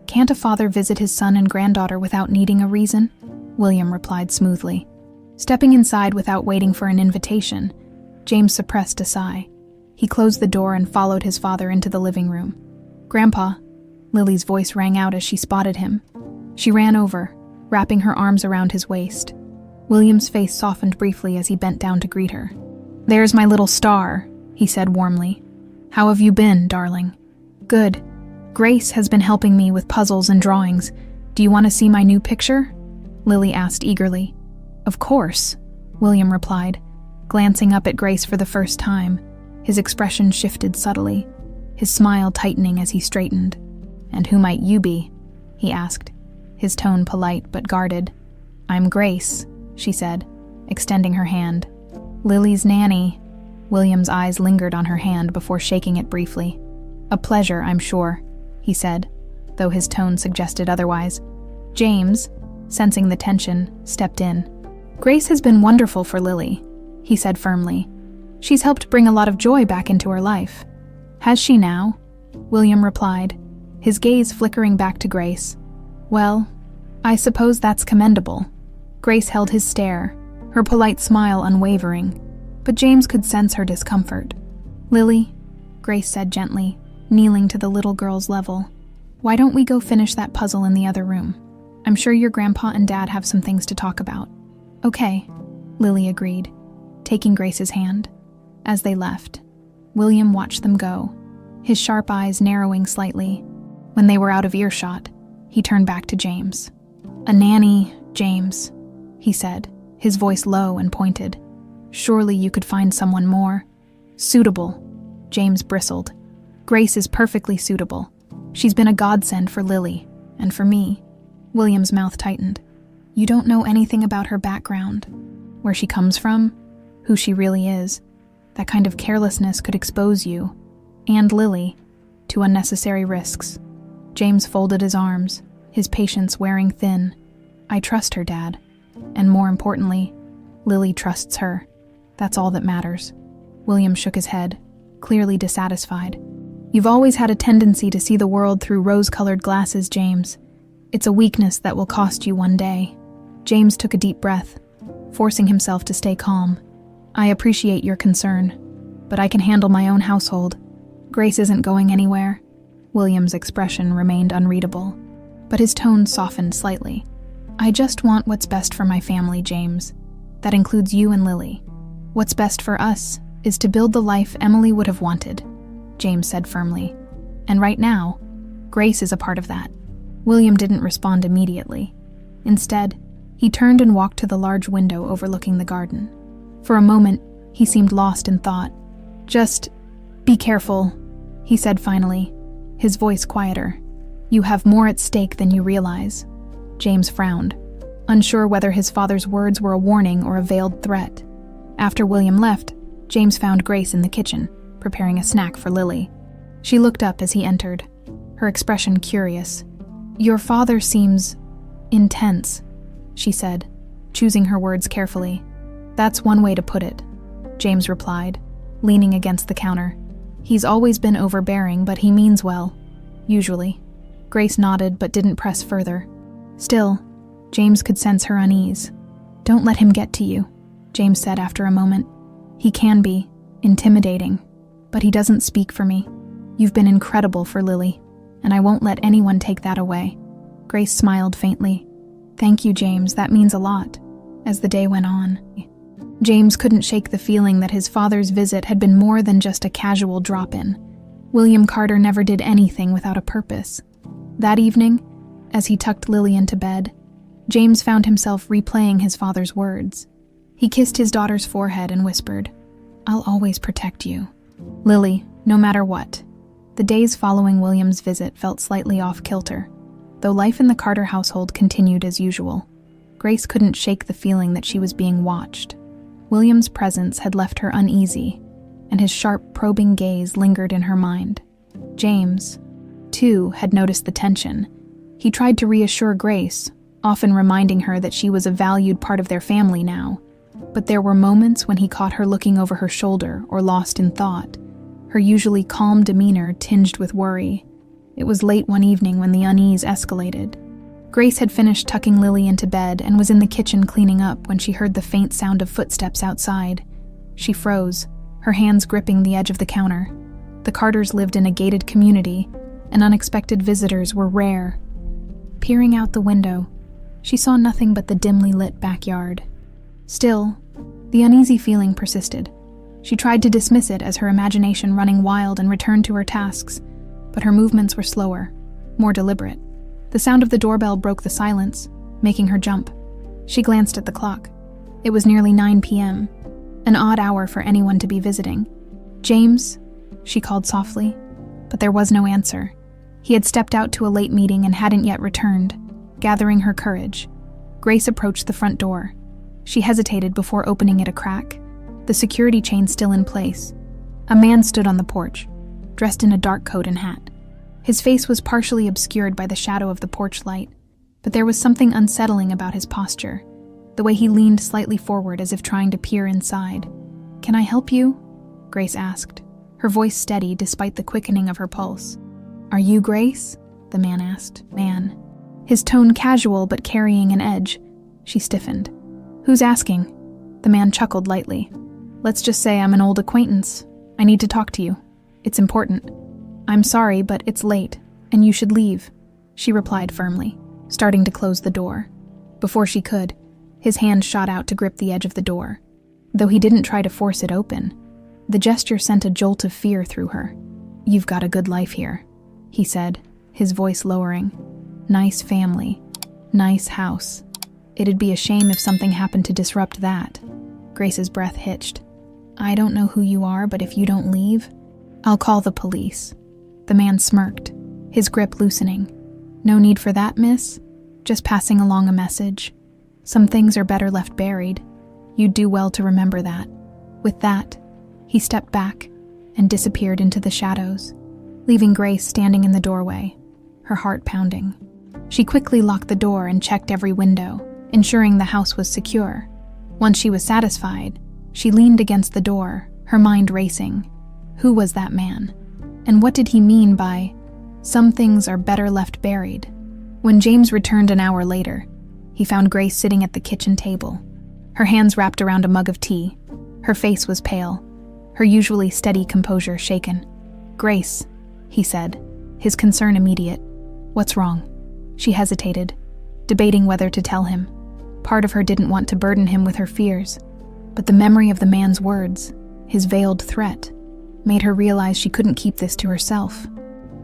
Can't a father visit his son and granddaughter without needing a reason?" William replied smoothly. Stepping inside without waiting for an invitation, James suppressed a sigh. He closed the door and followed his father into the living room. "Grandpa," Lily's voice rang out as she spotted him. She ran over, wrapping her arms around his waist. William's face softened briefly as he bent down to greet her. "There's my little star," he said warmly. "How have you been, darling?" "Good. Grace has been helping me with puzzles and drawings. Do you want to see my new picture?" Lily asked eagerly. "Of course," William replied, glancing up at Grace for the first time. His expression shifted subtly, his smile tightening as he straightened. "And who might you be?" he asked, his tone polite but guarded. "I'm Grace," she said, extending her hand. "Lily's nanny." William's eyes lingered on her hand before shaking it briefly. "A pleasure, I'm sure," he said, though his tone suggested otherwise. James, sensing the tension, stepped in. "Grace has been wonderful for Lily," he said firmly. "She's helped bring a lot of joy back into her life." "Has she now?" William replied, his gaze flickering back to Grace. "Well, I suppose that's commendable." Grace held his stare, her polite smile unwavering, but James could sense her discomfort. "Lily," Grace said gently, kneeling to the little girl's level, "why don't we go finish that puzzle in the other room? I'm sure your grandpa and dad have some things to talk about." "Okay," Lily agreed, taking Grace's hand. As they left, William watched them go, his sharp eyes narrowing slightly. When they were out of earshot, he turned back to James. "A nanny, James," he said, his voice low and pointed. "Surely you could find someone more suitable." James bristled. "Grace is perfectly suitable. She's been a godsend for Lily, and for me." William's mouth tightened. "You don't know anything about her background, where she comes from, who she really is. That kind of carelessness could expose you, and Lily, to unnecessary risks." James folded his arms, his patience wearing thin. "I trust her, Dad. And more importantly, Lily trusts her. That's all that matters." William shook his head, clearly dissatisfied. "You've always had a tendency to see the world through rose-colored glasses, James. It's a weakness that will cost you one day." James took a deep breath, forcing himself to stay calm. "I appreciate your concern, but I can handle my own household. Grace isn't going anywhere." William's expression remained unreadable, but his tone softened slightly. I just want what's best for my family, James. That includes you and Lily. What's best for us is to build the life Emily would have wanted, James said firmly. And right now, Grace is a part of that. William didn't respond immediately. Instead, he turned and walked to the large window overlooking the garden. For a moment, he seemed lost in thought. Just be careful, he said finally, his voice quieter. You have more at stake than you realize. James frowned, unsure whether his father's words were a warning or a veiled threat. After William left, James found Grace in the kitchen, preparing a snack for Lily. She looked up as he entered, her expression curious. Your father seems intense, she said, choosing her words carefully. That's one way to put it, James replied, leaning against the counter. He's always been overbearing, but he means well, usually. Grace nodded but didn't press further. Still, James could sense her unease. Don't let him get to you, James said after a moment. He can be intimidating, but he doesn't speak for me. You've been incredible for Lily, and I won't let anyone take that away. Grace smiled faintly. Thank you, James, that means a lot. As the day went on, James couldn't shake the feeling that his father's visit had been more than just a casual drop-in. William Carter never did anything without a purpose. That evening, as he tucked Lily into bed, James found himself replaying his father's words. He kissed his daughter's forehead and whispered, I'll always protect you. Lily, no matter what. The days following William's visit felt slightly off-kilter, though life in the Carter household continued as usual. Grace couldn't shake the feeling that she was being watched. William's presence had left her uneasy, and his sharp, probing gaze lingered in her mind. James, too, had noticed the tension. He tried to reassure Grace, often reminding her that she was a valued part of their family now. But there were moments when he caught her looking over her shoulder or lost in thought, her usually calm demeanor tinged with worry. It was late one evening when the unease escalated. Grace had finished tucking Lily into bed and was in the kitchen cleaning up when she heard the faint sound of footsteps outside. She froze, her hands gripping the edge of the counter. The Carters lived in a gated community, and unexpected visitors were rare. Peering out the window, she saw nothing but the dimly lit backyard. Still, the uneasy feeling persisted. She tried to dismiss it as her imagination running wild and returned to her tasks, but her movements were slower, more deliberate. The sound of the doorbell broke the silence, making her jump. She glanced at the clock. It was nearly 9 p.m., an odd hour for anyone to be visiting. James, she called softly, but there was no answer. He had stepped out to a late meeting and hadn't yet returned. Gathering her courage, Grace approached the front door. She hesitated before opening it a crack, the security chain still in place. A man stood on the porch, dressed in a dark coat and hat. His face was partially obscured by the shadow of the porch light, but there was something unsettling about his posture, the way he leaned slightly forward as if trying to peer inside. "Can I help you?" Grace asked, her voice steady despite the quickening of her pulse. "Are you Grace?" the man asked. His tone casual but carrying an edge. She stiffened. "Who's asking?" The man chuckled lightly. "Let's just say I'm an old acquaintance. I need to talk to you. It's important." "I'm sorry, but it's late, and you should leave," she replied firmly, starting to close the door. Before she could, his hand shot out to grip the edge of the door. Though he didn't try to force it open, the gesture sent a jolt of fear through her. "You've got a good life here," he said, his voice lowering. "Nice family. Nice house. It'd be a shame if something happened to disrupt that." Grace's breath hitched. "I don't know who you are, but if you don't leave, I'll call the police." The man smirked, his grip loosening. "No need for that, miss. Just passing along a message. Some things are better left buried. You'd do well to remember that." With that, he stepped back and disappeared into the shadows, leaving Grace standing in the doorway, her heart pounding. She quickly locked the door and checked every window, ensuring the house was secure. Once she was satisfied, she leaned against the door, her mind racing. Who was that man? And what did he mean by, "Some things are better left buried"? When James returned an hour later, he found Grace sitting at the kitchen table, her hands wrapped around a mug of tea. Her face was pale, her usually steady composure shaken. "Grace," he said, his concern immediate. "What's wrong?" She hesitated. debating whether to tell him. Part of her didn't want to burden him with her fears, but the memory of the man's words, his veiled threat, made her realize she couldn't keep this to herself.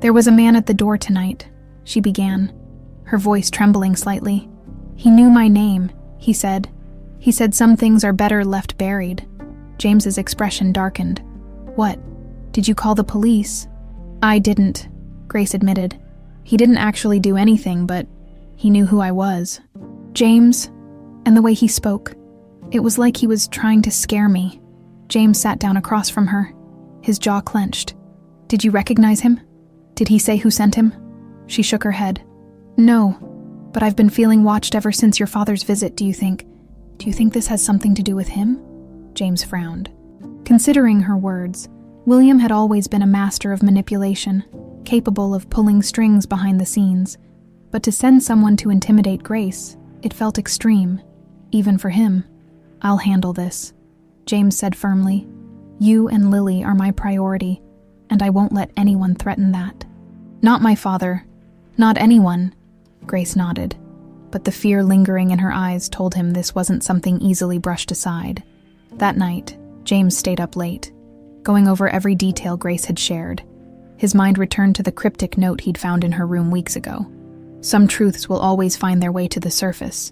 "There was a man at the door tonight," she began, her voice trembling slightly. "He knew my name," he said. "He said some things are better left buried." James's expression darkened. "What? Did you call the police?" "I didn't," Grace admitted. "He didn't actually do anything, but he knew who I was." "James," and the way he spoke, it was like he was trying to scare me. James sat down across from her, his jaw clenched. "Did you recognize him? Did he say who sent him?" She shook her head. "No, but I've been feeling watched ever since your father's visit. Do you think this has something to do with him?" James frowned. Considering her words, William had always been a master of manipulation, capable of pulling strings behind the scenes. But to send someone to intimidate Grace, it felt extreme, even for him. "I'll handle this," James said firmly. "You and Lily are my priority, and I won't let anyone threaten that." "Not my father. Not anyone," Grace nodded, but the fear lingering in her eyes told him this wasn't something easily brushed aside. That night, James stayed up late, going over every detail Grace had shared. His mind returned to the cryptic note he'd found in her room weeks ago. Some truths will always find their way to the surface.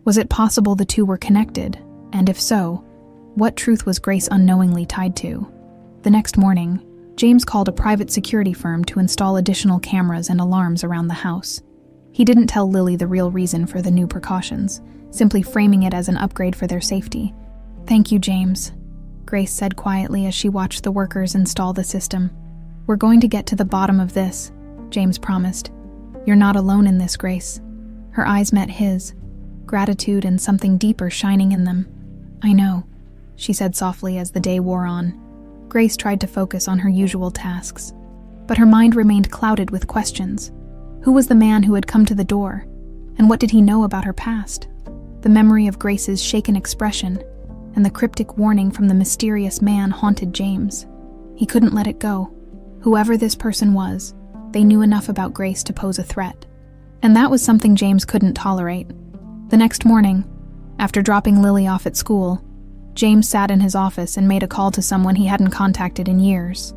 Was it possible the two were connected? And if so, what truth was Grace unknowingly tied to? The next morning, James called a private security firm to install additional cameras and alarms around the house. He didn't tell Lily the real reason for the new precautions, simply framing it as an upgrade for their safety. "Thank you, James," Grace said quietly as she watched the workers install the system. "We're going to get to the bottom of this," James promised. "You're not alone in this, Grace." Her eyes met his, gratitude and something deeper shining in them. "I know," she said softly as the day wore on. Grace tried to focus on her usual tasks, but her mind remained clouded with questions. Who was the man who had come to the door? And what did he know about her past? The memory of Grace's shaken expression and the cryptic warning from the mysterious man haunted James. He couldn't let it go. Whoever this person was, they knew enough about Grace to pose a threat. And that was something James couldn't tolerate. The next morning, after dropping Lily off at school, James sat in his office and made a call to someone he hadn't contacted in years.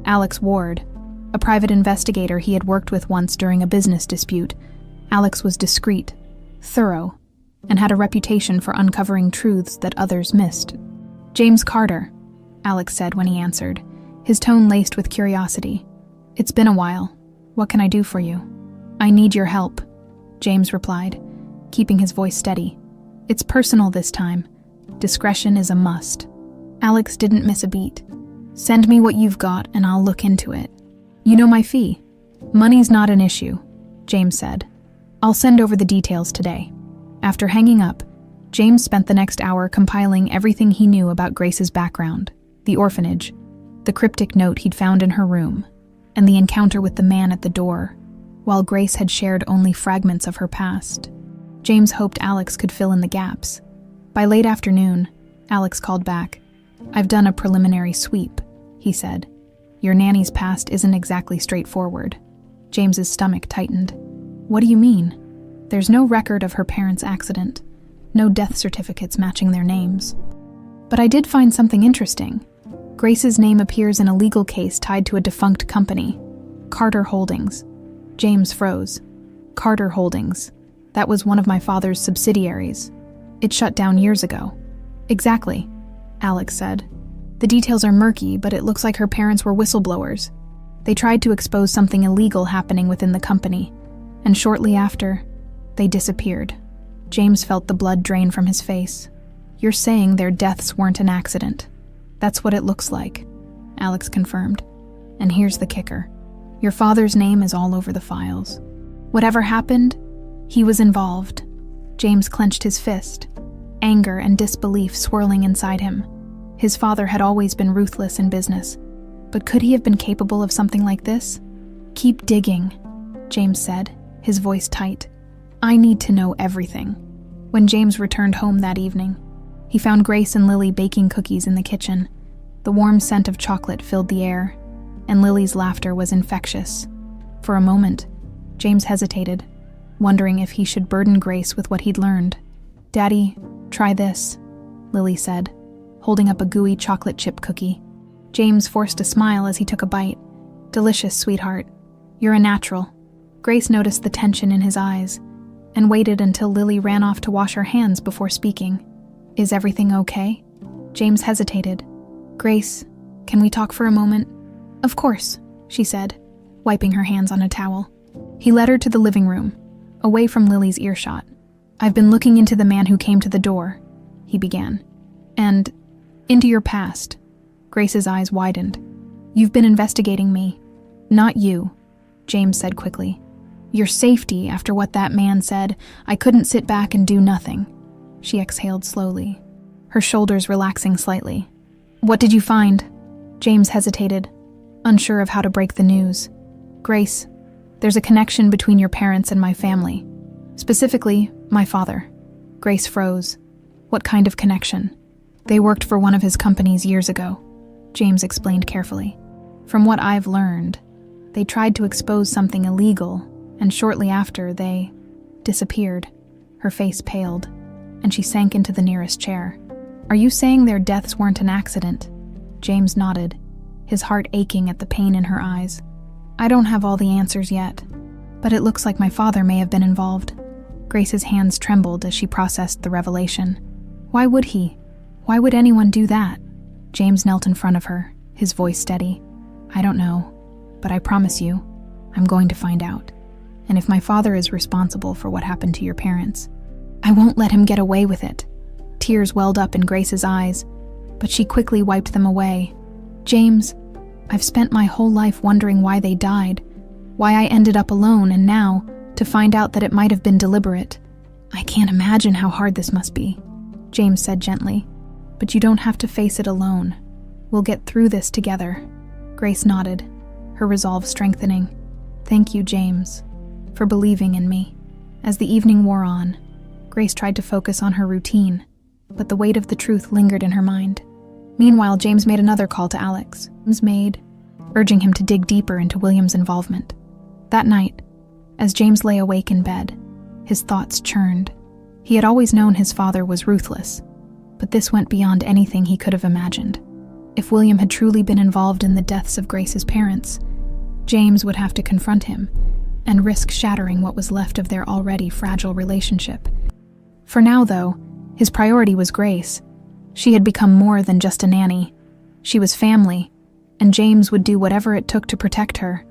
Alex Ward, a private investigator he had worked with once during a business dispute. Alex was discreet, thorough, and had a reputation for uncovering truths that others missed. "James Carter," Alex said when he answered, his tone laced with curiosity. "It's been a while. What can I do for you?" "I need your help," James replied, keeping his voice steady. "It's personal this time. Discretion is a must." Alex didn't miss a beat. "Send me what you've got and I'll look into it. You know my fee." "Money's not an issue," James said. "I'll send over the details today." After hanging up, James spent the next hour compiling everything he knew about Grace's background, the orphanage, the cryptic note he'd found in her room, and the encounter with the man at the door, while Grace had shared only fragments of her past. James hoped Alex could fill in the gaps. By late afternoon, Alex called back. "I've done a preliminary sweep," he said. "Your nanny's past isn't exactly straightforward." James's stomach tightened. "What do you mean?" "There's no record of her parents' accident, no death certificates matching their names. But I did find something interesting. Grace's name appears in a legal case tied to a defunct company, Carter Holdings." James froze. "Carter Holdings. That was one of my father's subsidiaries. It shut down years ago." "Exactly," Alex said. "The details are murky, but it looks like her parents were whistleblowers. They tried to expose something illegal happening within the company, and shortly after, they disappeared." James felt the blood drain from his face. "You're saying their deaths weren't an accident?" "That's what it looks like," Alex confirmed. "And here's the kicker. Your father's name is all over the files. Whatever happened, he was involved." James clenched his fist, anger and disbelief swirling inside him. His father had always been ruthless in business, but could he have been capable of something like this? "Keep digging," James said, his voice tight. "I need to know everything." When James returned home that evening, he found Grace and Lily baking cookies in the kitchen. The warm scent of chocolate filled the air, and Lily's laughter was infectious. For a moment, James hesitated. wondering if he should burden Grace with what he'd learned. "Daddy, try this," Lily said, holding up a gooey chocolate chip cookie. James forced a smile as he took a bite. "Delicious, sweetheart. You're a natural." Grace noticed the tension in his eyes and waited until Lily ran off to wash her hands before speaking. "Is everything okay?" James hesitated. "Grace, can we talk for a moment?" "Of course," she said, wiping her hands on a towel. He led her to the living room, away from Lily's earshot. "I've been looking into the man who came to the door," he began, "and into your past." Grace's eyes widened. "You've been investigating me." "Not you," James said quickly. "Your safety after what that man said. I couldn't sit back and do nothing." She exhaled slowly, her shoulders relaxing slightly. "What did you find?" James hesitated, unsure of how to break the news. "Grace, there's a connection between your parents and my family. Specifically, my father." Grace froze. "What kind of connection?" "They worked for one of his companies years ago," James explained carefully. "From what I've learned, they tried to expose something illegal, and shortly after, they disappeared." Her face paled, and she sank into the nearest chair. "Are you saying their deaths weren't an accident?" James nodded, his heart aching at the pain in her eyes. "I don't have all the answers yet, but it looks like my father may have been involved." Grace's hands trembled as she processed the revelation. "Why would he? Why would anyone do that?" James knelt in front of her, his voice steady. "I don't know, but I promise you, I'm going to find out. And if my father is responsible for what happened to your parents, I won't let him get away with it." Tears welled up in Grace's eyes, but she quickly wiped them away. "James, I've spent my whole life wondering why they died, why I ended up alone, and now, to find out that it might have been deliberate. I can't imagine how hard this must be," James said gently. "But you don't have to face it alone. We'll get through this together." Grace nodded, her resolve strengthening. "Thank you, James, for believing in me." As the evening wore on, Grace tried to focus on her routine, but the weight of the truth lingered in her mind. Meanwhile, James made another call to Alex, urging him to dig deeper into William's involvement. That night, as James lay awake in bed, his thoughts churned. He had always known his father was ruthless, but this went beyond anything he could have imagined. If William had truly been involved in the deaths of Grace's parents, James would have to confront him and risk shattering what was left of their already fragile relationship. For now, though, his priority was Grace. She had become more than just a nanny. She was family, and James would do whatever it took to protect her.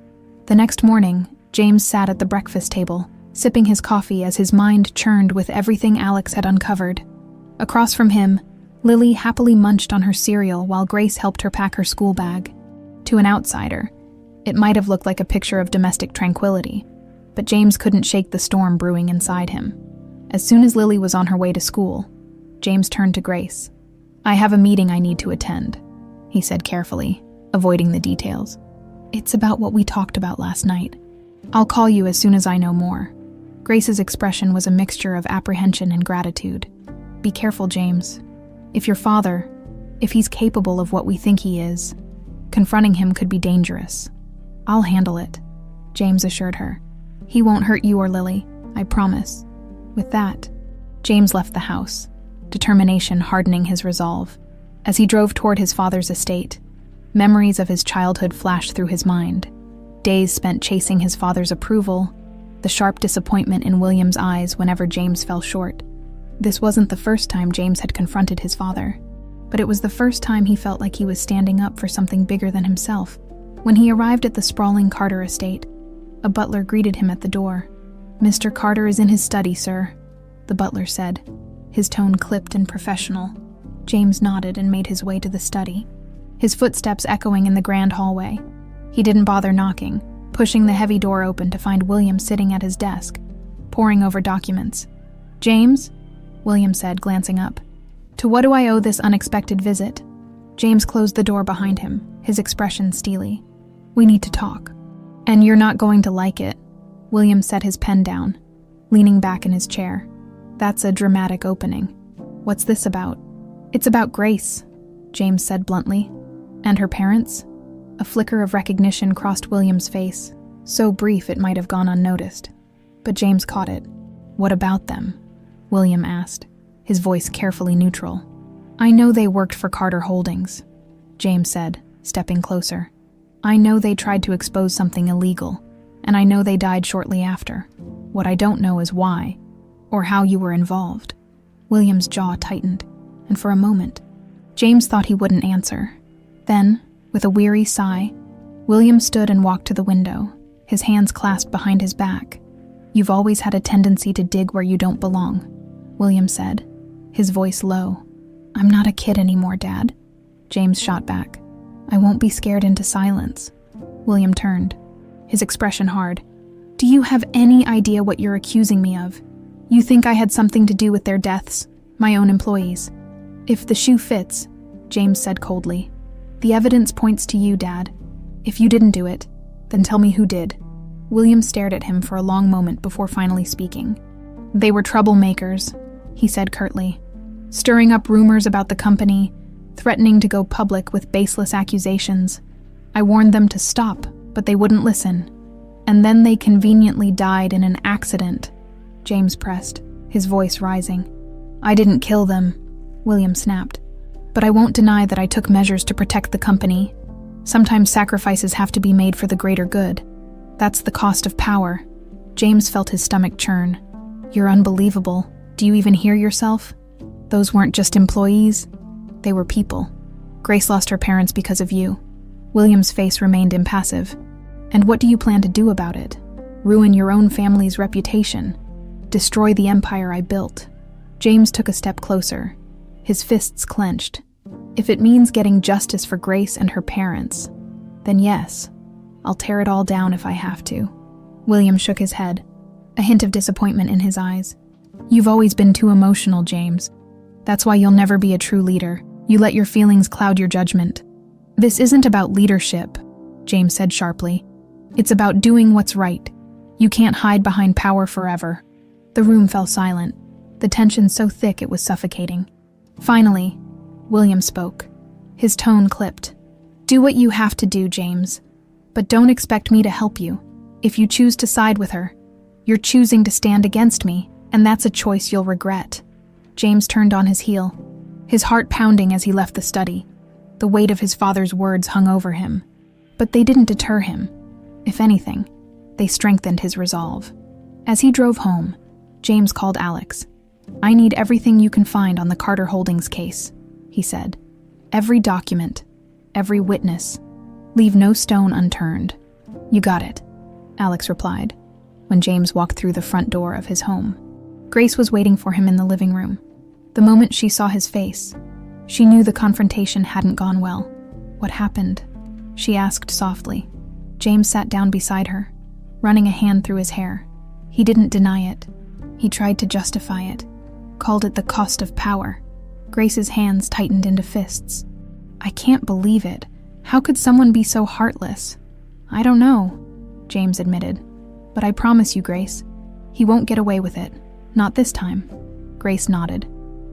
The next morning, James sat at the breakfast table, sipping his coffee as his mind churned with everything Alex had uncovered. Across from him, Lily happily munched on her cereal while Grace helped her pack her school bag. To an outsider, it might have looked like a picture of domestic tranquility, but James couldn't shake the storm brewing inside him. As soon as Lily was on her way to school, James turned to Grace. "I have a meeting I need to attend," he said carefully, avoiding the details. "It's about what we talked about last night. I'll call you as soon as I know more." Grace's expression was a mixture of apprehension and gratitude. "Be careful, James. If your father, if he's capable of what we think he is, confronting him could be dangerous." "I'll handle it," James assured her. "He won't hurt you or Lily, I promise." With that, James left the house, determination hardening his resolve. As he drove toward his father's estate, memories of his childhood flashed through his mind. Days spent chasing his father's approval, the sharp disappointment in William's eyes whenever James fell short. This wasn't the first time James had confronted his father, but it was the first time he felt like he was standing up for something bigger than himself. When he arrived at the sprawling Carter estate, a butler greeted him at the door. "Mr. Carter is in his study, sir," the butler said, his tone clipped and professional. James nodded and made his way to the study, his footsteps echoing in the grand hallway. He didn't bother knocking, pushing the heavy door open to find William sitting at his desk, poring over documents. "James?" William said, glancing up. "To what do I owe this unexpected visit?" James closed the door behind him, his expression steely. "We need to talk." "And you're not going to like it." William set his pen down, leaning back in his chair. "That's a dramatic opening. What's this about?" "It's about Grace," James said bluntly. "And her parents?" A flicker of recognition crossed William's face, so brief it might have gone unnoticed. But James caught it. "What about them?" William asked, his voice carefully neutral. "I know they worked for Carter Holdings," James said, stepping closer. "I know they tried to expose something illegal, and I know they died shortly after. What I don't know is why, or how you were involved." William's jaw tightened, and for a moment, James thought he wouldn't answer. Then, with a weary sigh, William stood and walked to the window, his hands clasped behind his back. "You've always had a tendency to dig where you don't belong," William said, his voice low. "I'm not a kid anymore, Dad," James shot back. "I won't be scared into silence." William turned, his expression hard. "Do you have any idea what you're accusing me of? You think I had something to do with their deaths, my own employees?" "If the shoe fits," James said coldly, "the evidence points to you, Dad. If you didn't do it, then tell me who did." William stared at him for a long moment before finally speaking. "They were troublemakers," he said curtly, "stirring up rumors about the company, threatening to go public with baseless accusations. I warned them to stop, but they wouldn't listen. And then they conveniently died in an accident," James pressed, his voice rising. "I didn't kill them," William snapped. "But I won't deny that I took measures to protect the company. Sometimes sacrifices have to be made for the greater good. That's the cost of power." James felt his stomach churn. "You're unbelievable. Do you even hear yourself? Those weren't just employees. They were people. Grace lost her parents because of you." William's face remained impassive. "And what do you plan to do about it? Ruin your own family's reputation? Destroy the empire I built?" James took a step closer, his fists clenched. "If it means getting justice for Grace and her parents, then yes, I'll tear it all down if I have to." William shook his head, a hint of disappointment in his eyes. "You've always been too emotional, James. That's why you'll never be a true leader. You let your feelings cloud your judgment." "This isn't about leadership," James said sharply. "It's about doing what's right. You can't hide behind power forever." The room fell silent, the tension so thick it was suffocating. Finally, William spoke, his tone clipped. "Do what you have to do, James. But don't expect me to help you. If you choose to side with her, you're choosing to stand against me, and that's a choice you'll regret." James turned on his heel, his heart pounding as he left the study. The weight of his father's words hung over him. But they didn't deter him. If anything, they strengthened his resolve. As he drove home, James called Alex. "I need everything you can find on the Carter Holdings case," he said. "Every document, every witness. Leave no stone unturned." "You got it," Alex replied, when James walked through the front door of his home. Grace was waiting for him in the living room. The moment she saw his face, she knew the confrontation hadn't gone well. "What happened?" she asked softly. James sat down beside her, running a hand through his hair. He didn't deny it. He tried to justify it, called it the cost of power. Grace's hands tightened into fists. "I can't believe it. How could someone be so heartless?" "I don't know," James admitted. "But I promise you, Grace, he won't get away with it. Not this time." Grace nodded,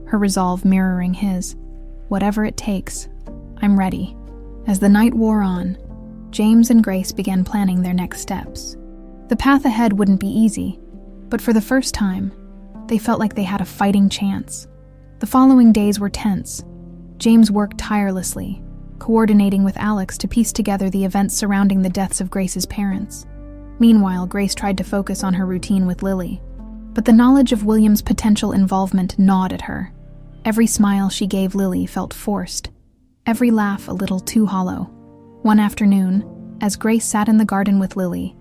her resolve mirroring his. "Whatever it takes, I'm ready." As the night wore on, James and Grace began planning their next steps. The path ahead wouldn't be easy, but for the first time, they felt like they had a fighting chance. The following days were tense. James worked tirelessly, coordinating with Alex to piece together the events surrounding the deaths of Grace's parents. Meanwhile, Grace tried to focus on her routine with Lily. But the knowledge of William's potential involvement gnawed at her. Every smile she gave Lily felt forced, every laugh a little too hollow. One afternoon, as Grace sat in the garden with Lily,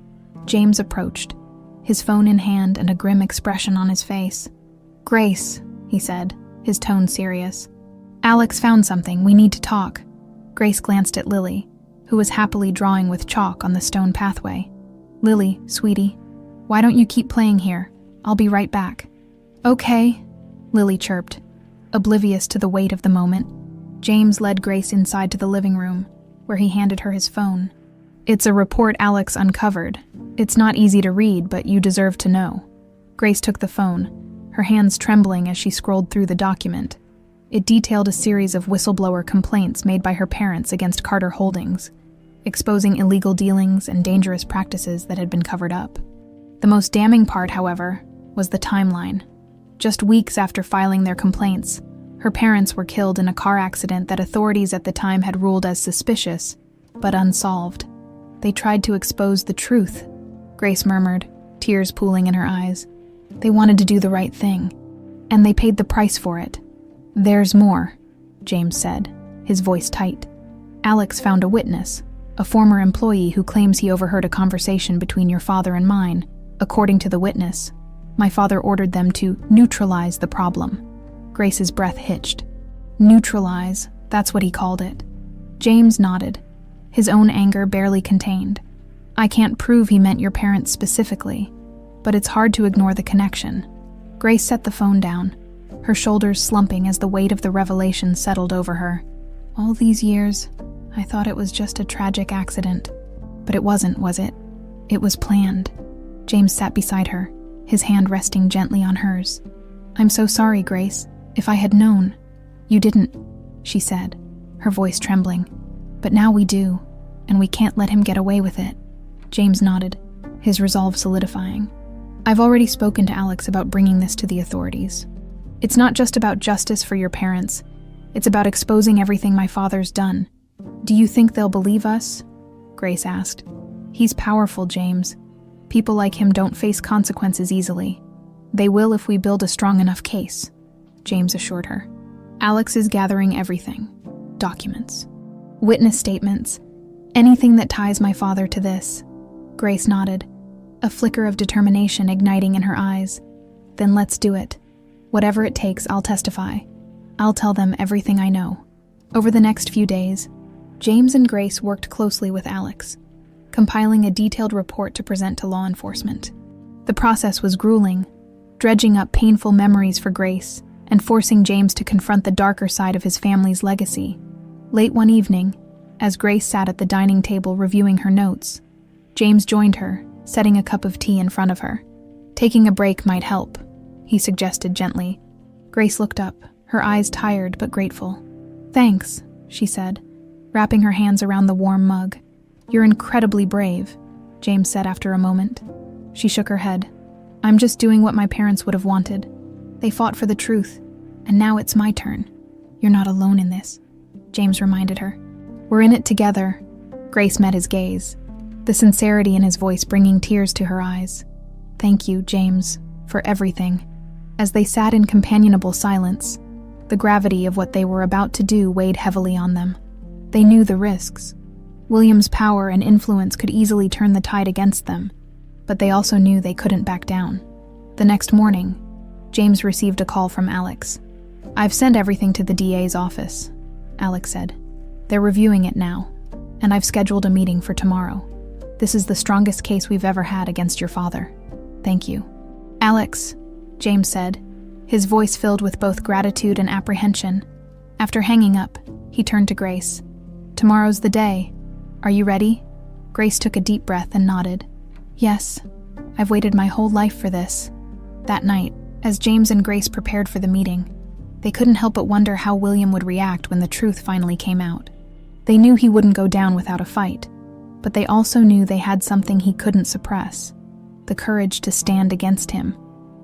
James approached, his phone in hand and a grim expression on his face. "Grace," he said, his tone serious. "Alex found something. We need to talk." Grace glanced at Lily, who was happily drawing with chalk on the stone pathway. "Lily, sweetie, why don't you keep playing here? I'll be right back." "Okay," Lily chirped, oblivious to the weight of the moment. James led Grace inside to the living room, where he handed her his phone. "It's a report Alex uncovered. It's not easy to read, but you deserve to know." Grace took the phone, her hands trembling as she scrolled through the document. It detailed a series of whistleblower complaints made by her parents against Carter Holdings, exposing illegal dealings and dangerous practices that had been covered up. The most damning part, however, was the timeline. Just weeks after filing their complaints, her parents were killed in a car accident that authorities at the time had ruled as suspicious, but unsolved. They tried to expose the truth, Grace murmured, tears pooling in her eyes. They wanted to do the right thing, and they paid the price for it. There's more, James said, his voice tight. Alex found a witness, a former employee who claims he overheard a conversation between your father and mine. According to the witness, my father ordered them to neutralize the problem. Grace's breath hitched. Neutralize, that's what he called it. James nodded, his own anger barely contained. I can't prove he meant your parents specifically, but it's hard to ignore the connection. Grace set the phone down, her shoulders slumping as the weight of the revelation settled over her. All these years, I thought it was just a tragic accident. But it wasn't, was it? It was planned. James sat beside her, his hand resting gently on hers. I'm so sorry, Grace. If I had known. You didn't, she said, her voice trembling. But now we do, and we can't let him get away with it. James nodded, his resolve solidifying. I've already spoken to Alex about bringing this to the authorities. It's not just about justice for your parents. It's about exposing everything my father's done. Do you think they'll believe us? Grace asked. He's powerful, James. People like him don't face consequences easily. They will if we build a strong enough case, James assured her. Alex is gathering everything. Documents. Witness statements. Anything that ties my father to this. Grace nodded, a flicker of determination igniting in her eyes. Then let's do it. Whatever it takes, I'll testify. I'll tell them everything I know. Over the next few days, James and Grace worked closely with Alex, compiling a detailed report to present to law enforcement. The process was grueling, dredging up painful memories for Grace and forcing James to confront the darker side of his family's legacy. Late one evening, as Grace sat at the dining table reviewing her notes, James joined her, setting a cup of tea in front of her. Taking a break might help, he suggested gently. Grace looked up, her eyes tired but grateful. Thanks, she said, wrapping her hands around the warm mug. You're incredibly brave, James said after a moment. She shook her head. I'm just doing what my parents would have wanted. They fought for the truth, and now it's my turn. You're not alone in this, James reminded her. We're in it together. Grace met his gaze, the sincerity in his voice bringing tears to her eyes. Thank you, James, for everything. As they sat in companionable silence, the gravity of what they were about to do weighed heavily on them. They knew the risks. William's power and influence could easily turn the tide against them, but they also knew they couldn't back down. The next morning, James received a call from Alex. I've sent everything to the DA's office, Alex said. They're reviewing it now, and I've scheduled a meeting for tomorrow. This is the strongest case we've ever had against your father. Thank you. Alex, James said, his voice filled with both gratitude and apprehension. After hanging up, he turned to Grace. Tomorrow's the day. Are you ready? Grace took a deep breath and nodded. Yes, I've waited my whole life for this. That night, as James and Grace prepared for the meeting, they couldn't help but wonder how William would react when the truth finally came out. They knew he wouldn't go down without a fight, but they also knew they had something he couldn't suppress, the courage to stand against him.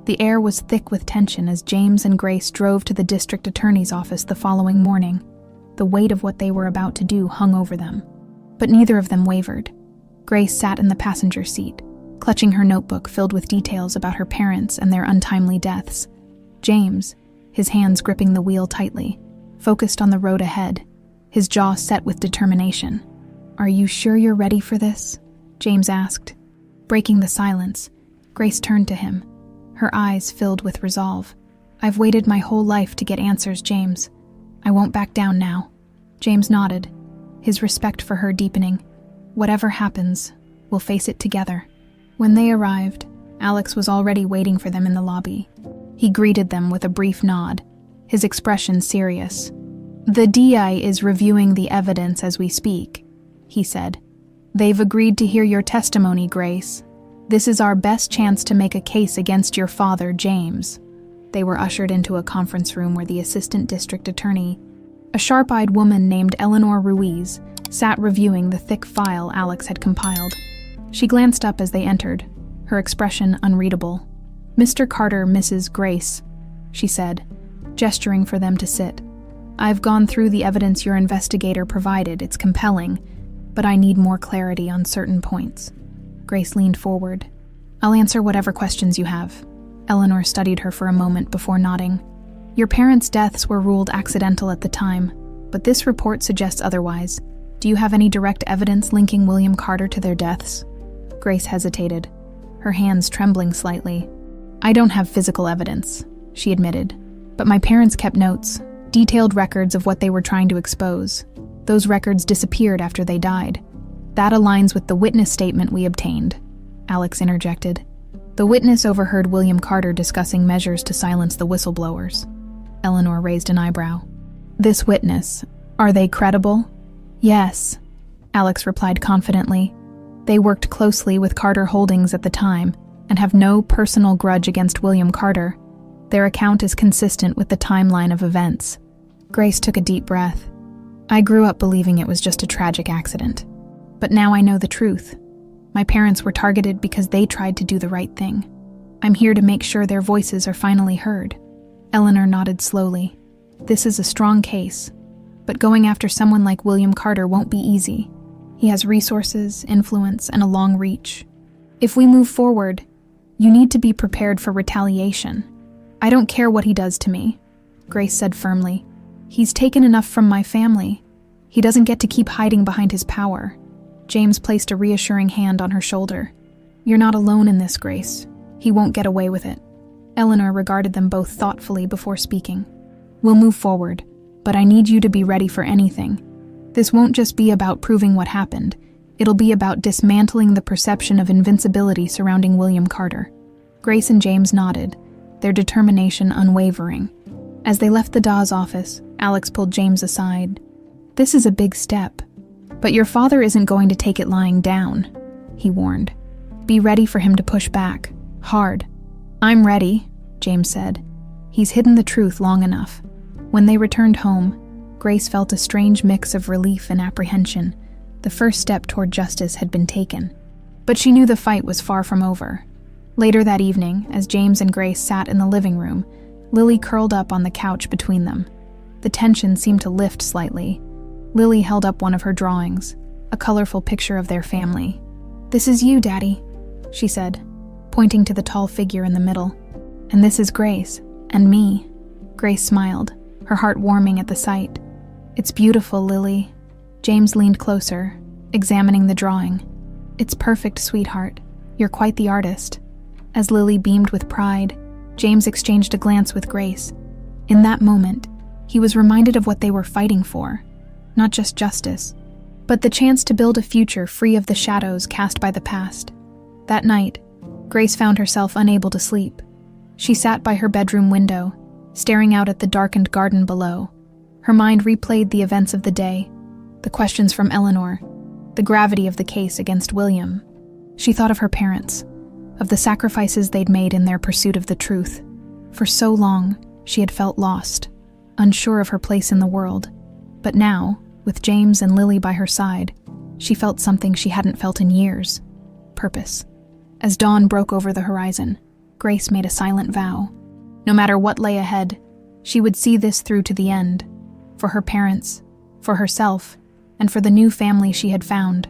The air was thick with tension as James and Grace drove to the district attorney's office the following morning. The weight of what they were about to do hung over them. But neither of them wavered. Grace sat in the passenger seat, clutching her notebook filled with details about her parents and their untimely deaths. James, his hands gripping the wheel tightly, focused on the road ahead, his jaw set with determination. Are you sure you're ready for this? James asked. Breaking the silence, Grace turned to him, her eyes filled with resolve. I've waited my whole life to get answers, James. I won't back down now. James nodded, his respect for her deepening. Whatever happens, we'll face it together. When they arrived, Alex was already waiting for them in the lobby. He greeted them with a brief nod, his expression serious. The DI is reviewing the evidence as we speak, he said. They've agreed to hear your testimony, Grace. This is our best chance to make a case against your father, James. They were ushered into a conference room where the assistant district attorney, a sharp-eyed woman named Eleanor Ruiz, sat reviewing the thick file Alex had compiled. She glanced up as they entered, her expression unreadable. "Mr. Carter, Mrs. Grace," she said, gesturing for them to sit. "I've gone through the evidence your investigator provided. It's compelling, but I need more clarity on certain points." Grace leaned forward. "I'll answer whatever questions you have." Eleanor studied her for a moment before nodding. "Your parents' deaths were ruled accidental at the time, but this report suggests otherwise. Do you have any direct evidence linking William Carter to their deaths?" Grace hesitated, her hands trembling slightly. "I don't have physical evidence," she admitted, "but my parents kept notes, detailed records of what they were trying to expose. Those records disappeared after they died. That aligns with the witness statement we obtained," Alex interjected. "The witness overheard William Carter discussing measures to silence the whistleblowers." Eleanor raised an eyebrow. "This witness, are they credible?" "Yes," Alex replied confidently. "They worked closely with Carter Holdings at the time and have no personal grudge against William Carter. Their account is consistent with the timeline of events." Grace took a deep breath. "I grew up believing it was just a tragic accident. But now I know the truth. My parents were targeted because they tried to do the right thing. I'm here to make sure their voices are finally heard." Eleanor nodded slowly. "This is a strong case, but going after someone like William Carter won't be easy. He has resources, influence, and a long reach. If we move forward, you need to be prepared for retaliation." "I don't care what he does to me," Grace said firmly. "He's taken enough from my family. He doesn't get to keep hiding behind his power." James placed a reassuring hand on her shoulder. "You're not alone in this, Grace. He won't get away with it." Eleanor regarded them both thoughtfully before speaking. "We'll move forward, but I need you to be ready for anything. This won't just be about proving what happened. It'll be about dismantling the perception of invincibility surrounding William Carter." Grace and James nodded, their determination unwavering. As they left the Dawes office, Alex pulled James aside. "This is a big step, but your father isn't going to take it lying down," he warned. "Be ready for him to push back, hard." "I'm ready," James said. "He's hidden the truth long enough." When they returned home, Grace felt a strange mix of relief and apprehension. The first step toward justice had been taken. But she knew the fight was far from over. Later that evening, as James and Grace sat in the living room, Lily curled up on the couch between them. The tension seemed to lift slightly. Lily held up one of her drawings, a colorful picture of their family. "This is you, Daddy," she said, pointing to the tall figure in the middle. "And this is Grace, and me." Grace smiled, her heart warming at the sight. "It's beautiful, Lily." James leaned closer, examining the drawing. "It's perfect, sweetheart. You're quite the artist." As Lily beamed with pride, James exchanged a glance with Grace. In that moment, he was reminded of what they were fighting for. Not just justice, but the chance to build a future free of the shadows cast by the past. That night, Grace found herself unable to sleep. She sat by her bedroom window, staring out at the darkened garden below. Her mind replayed the events of the day, the questions from Eleanor, the gravity of the case against William. She thought of her parents, of the sacrifices they'd made in their pursuit of the truth. For so long, she had felt lost, unsure of her place in the world. But now, with James and Lily by her side, she felt something she hadn't felt in years: purpose. As dawn broke over the horizon, Grace made a silent vow. No matter what lay ahead, she would see this through to the end. For her parents, for herself, and for the new family she had found.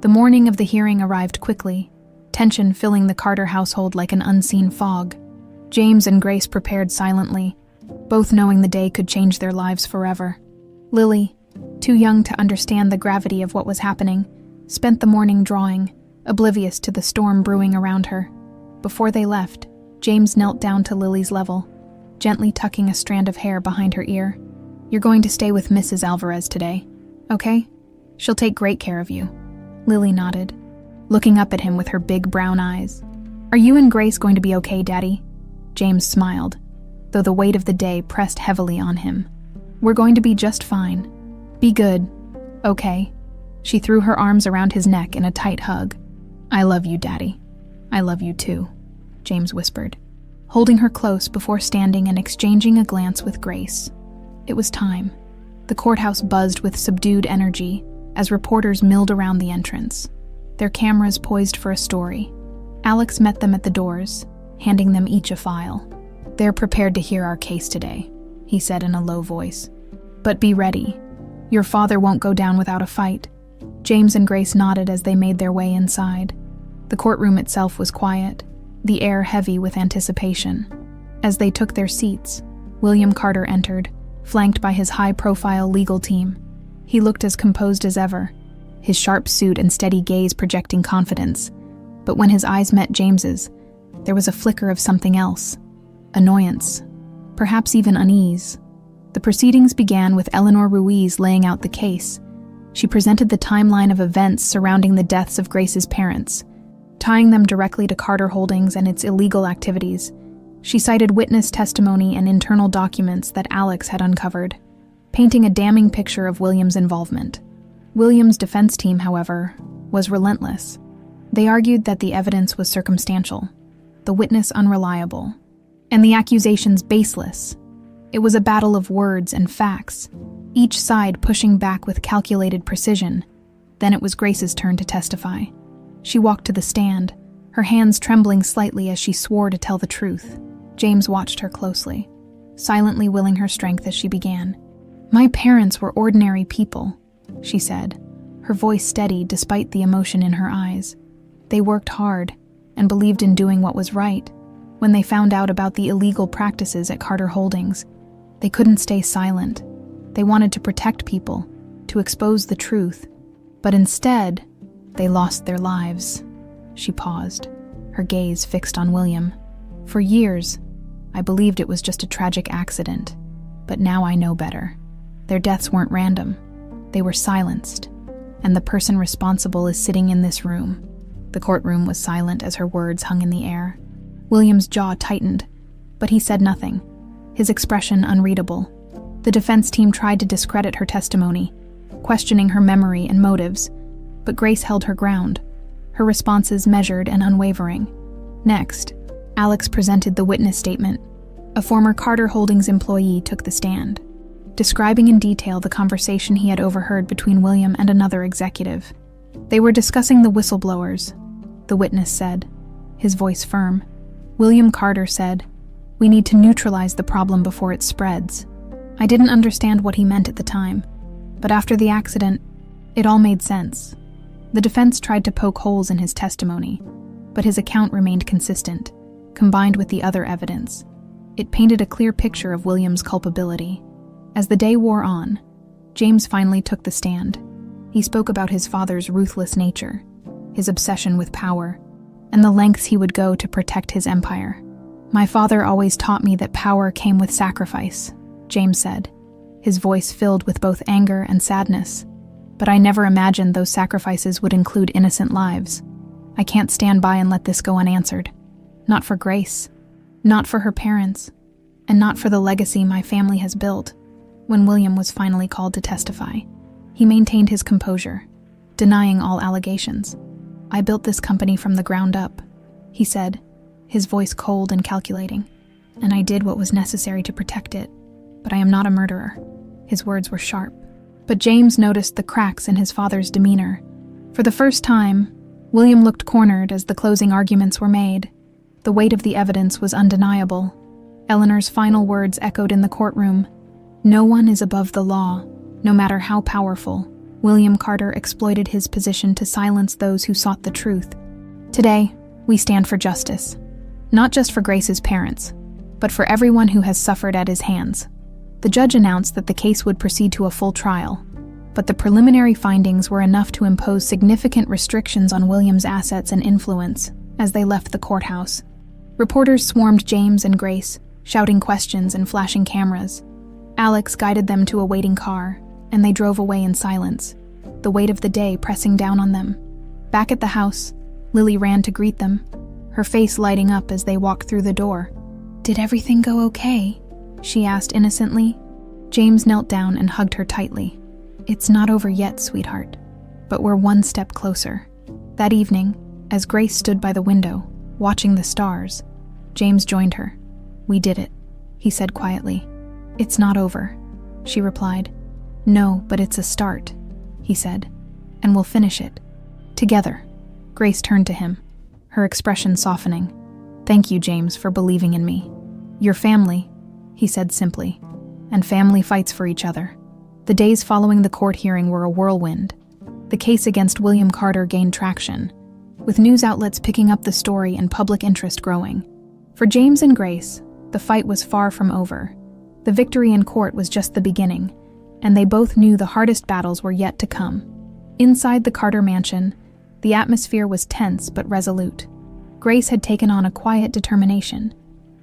The morning of the hearing arrived quickly, tension filling the Carter household like an unseen fog. James and Grace prepared silently, both knowing the day could change their lives forever. Lily, too young to understand the gravity of what was happening, spent the morning drawing, oblivious to the storm brewing around her. Before they left, James knelt down to Lily's level, gently tucking a strand of hair behind her ear. "You're going to stay with Mrs. Alvarez today, okay? She'll take great care of you." Lily nodded, looking up at him with her big brown eyes. "Are you and Grace going to be okay, Daddy?" James smiled, though the weight of the day pressed heavily on him. "We're going to be just fine. Be good, okay?" She threw her arms around his neck in a tight hug. "I love you, Daddy. I love you too," James whispered, holding her close before standing and exchanging a glance with Grace. It was time. The courthouse buzzed with subdued energy as reporters milled around the entrance, their cameras poised for a story. Alex met them at the doors, handing them each a file. "They're prepared to hear our case today," he said in a low voice. "But be ready. Your father won't go down without a fight." James and Grace nodded as they made their way inside. The courtroom itself was quiet, the air heavy with anticipation. As they took their seats, William Carter entered, flanked by his high-profile legal team. He looked as composed as ever, his sharp suit and steady gaze projecting confidence. But when his eyes met James's, there was a flicker of something else. Annoyance, perhaps even unease. The proceedings began with Eleanor Ruiz laying out the case. She presented the timeline of events surrounding the deaths of Grace's parents, tying them directly to Carter Holdings and its illegal activities. She cited witness testimony and internal documents that Alex had uncovered, painting a damning picture of William's involvement. William's defense team, however, was relentless. They argued that the evidence was circumstantial, the witness unreliable, and the accusations baseless. It was a battle of words and facts, each side pushing back with calculated precision. Then it was Grace's turn to testify. She walked to the stand, her hands trembling slightly as she swore to tell the truth. James watched her closely, silently willing her strength as she began. "My parents were ordinary people," she said, her voice steady despite the emotion in her eyes. "They worked hard and believed in doing what was right. When they found out about the illegal practices at Carter Holdings, they couldn't stay silent. They wanted to protect people, to expose the truth, but instead, they lost their lives." She paused, her gaze fixed on William. "For years, I believed it was just a tragic accident, but now I know better. Their deaths weren't random. They were silenced, and the person responsible is sitting in this room." The courtroom was silent as her words hung in the air. William's jaw tightened, but he said nothing, his expression unreadable. The defense team tried to discredit her testimony, questioning her memory and motives, but Grace held her ground, her responses measured and unwavering. Next, Alex presented the witness statement. A former Carter Holdings employee took the stand, describing in detail the conversation he had overheard between William and another executive. "They were discussing the whistleblowers," the witness said, his voice firm. William Carter said, "We need to neutralize the problem before it spreads." I didn't understand what he meant at the time, but after the accident, it all made sense. The defense tried to poke holes in his testimony, but his account remained consistent, combined with the other evidence. It painted a clear picture of William's culpability. As the day wore on, James finally took the stand. He spoke about his father's ruthless nature, his obsession with power, and the lengths he would go to protect his empire. "My father always taught me that power came with sacrifice," James said, his voice filled with both anger and sadness. "But I never imagined those sacrifices would include innocent lives. I can't stand by and let this go unanswered. Not for Grace, not for her parents, and not for the legacy my family has built." When William was finally called to testify, he maintained his composure, denying all allegations. "I built this company from the ground up," he said, his voice cold and calculating, "and I did what was necessary to protect it, but I am not a murderer." His words were sharp, but James noticed the cracks in his father's demeanor. For the first time, William looked cornered as the closing arguments were made. The weight of the evidence was undeniable. Eleanor's final words echoed in the courtroom. "No one is above the law, no matter how powerful." William Carter exploited his position to silence those who sought the truth. "Today, we stand for justice. Not just for Grace's parents, but for everyone who has suffered at his hands." The judge announced that the case would proceed to a full trial, but the preliminary findings were enough to impose significant restrictions on William's assets and influence as they left the courthouse. Reporters swarmed James and Grace, shouting questions and flashing cameras. Alex guided them to a waiting car, and they drove away in silence, the weight of the day pressing down on them. Back at the house, Lily ran to greet them, her face lighting up as they walked through the door. "Did everything go okay?" she asked innocently. James knelt down and hugged her tightly. "It's not over yet, sweetheart, but we're one step closer." That evening, as Grace stood by the window, watching the stars, James joined her. "We did it," he said quietly. "It's not over," she replied. "No, but it's a start," he said, "and we'll finish it. Together." Grace turned to him. her expression softening. "Thank you, James, for believing in me. Your family," he said simply, "and family fights for each other." The days following the court hearing were a whirlwind. The case against William Carter gained traction, with news outlets picking up the story and public interest growing. For James and Grace, the fight was far from over. The victory in court was just the beginning, and they both knew the hardest battles were yet to come. Inside the Carter mansion, the atmosphere was tense but resolute. Grace had taken on a quiet determination,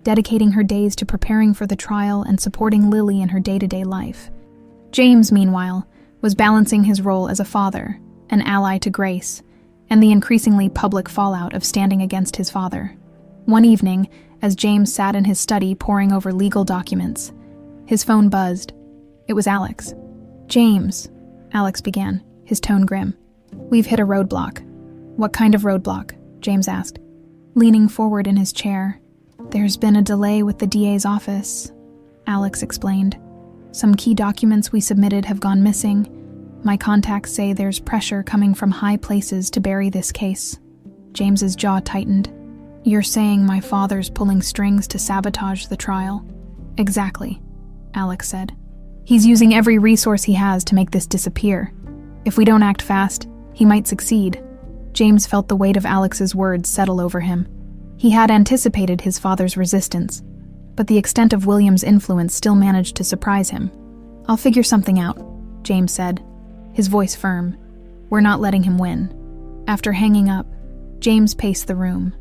dedicating her days to preparing for the trial and supporting Lily in her day-to-day life. James, meanwhile, was balancing his role as a father, an ally to Grace, and the increasingly public fallout of standing against his father. One evening, as James sat in his study poring over legal documents, his phone buzzed. It was Alex. "James," Alex began, his tone grim. "We've hit a roadblock." "What kind of roadblock?" James asked, leaning forward in his chair. "There's been a delay with the DA's office," Alex explained. "Some key documents we submitted have gone missing. My contacts say there's pressure coming from high places to bury this case." James's jaw tightened. "You're saying my father's pulling strings to sabotage the trial?" "Exactly," Alex said. "He's using every resource he has to make this disappear. If we don't act fast, he might succeed." James felt the weight of Alex's words settle over him. He had anticipated his father's resistance, but the extent of William's influence still managed to surprise him. "I'll figure something out," James said, his voice firm. "We're not letting him win." After hanging up, James paced the room,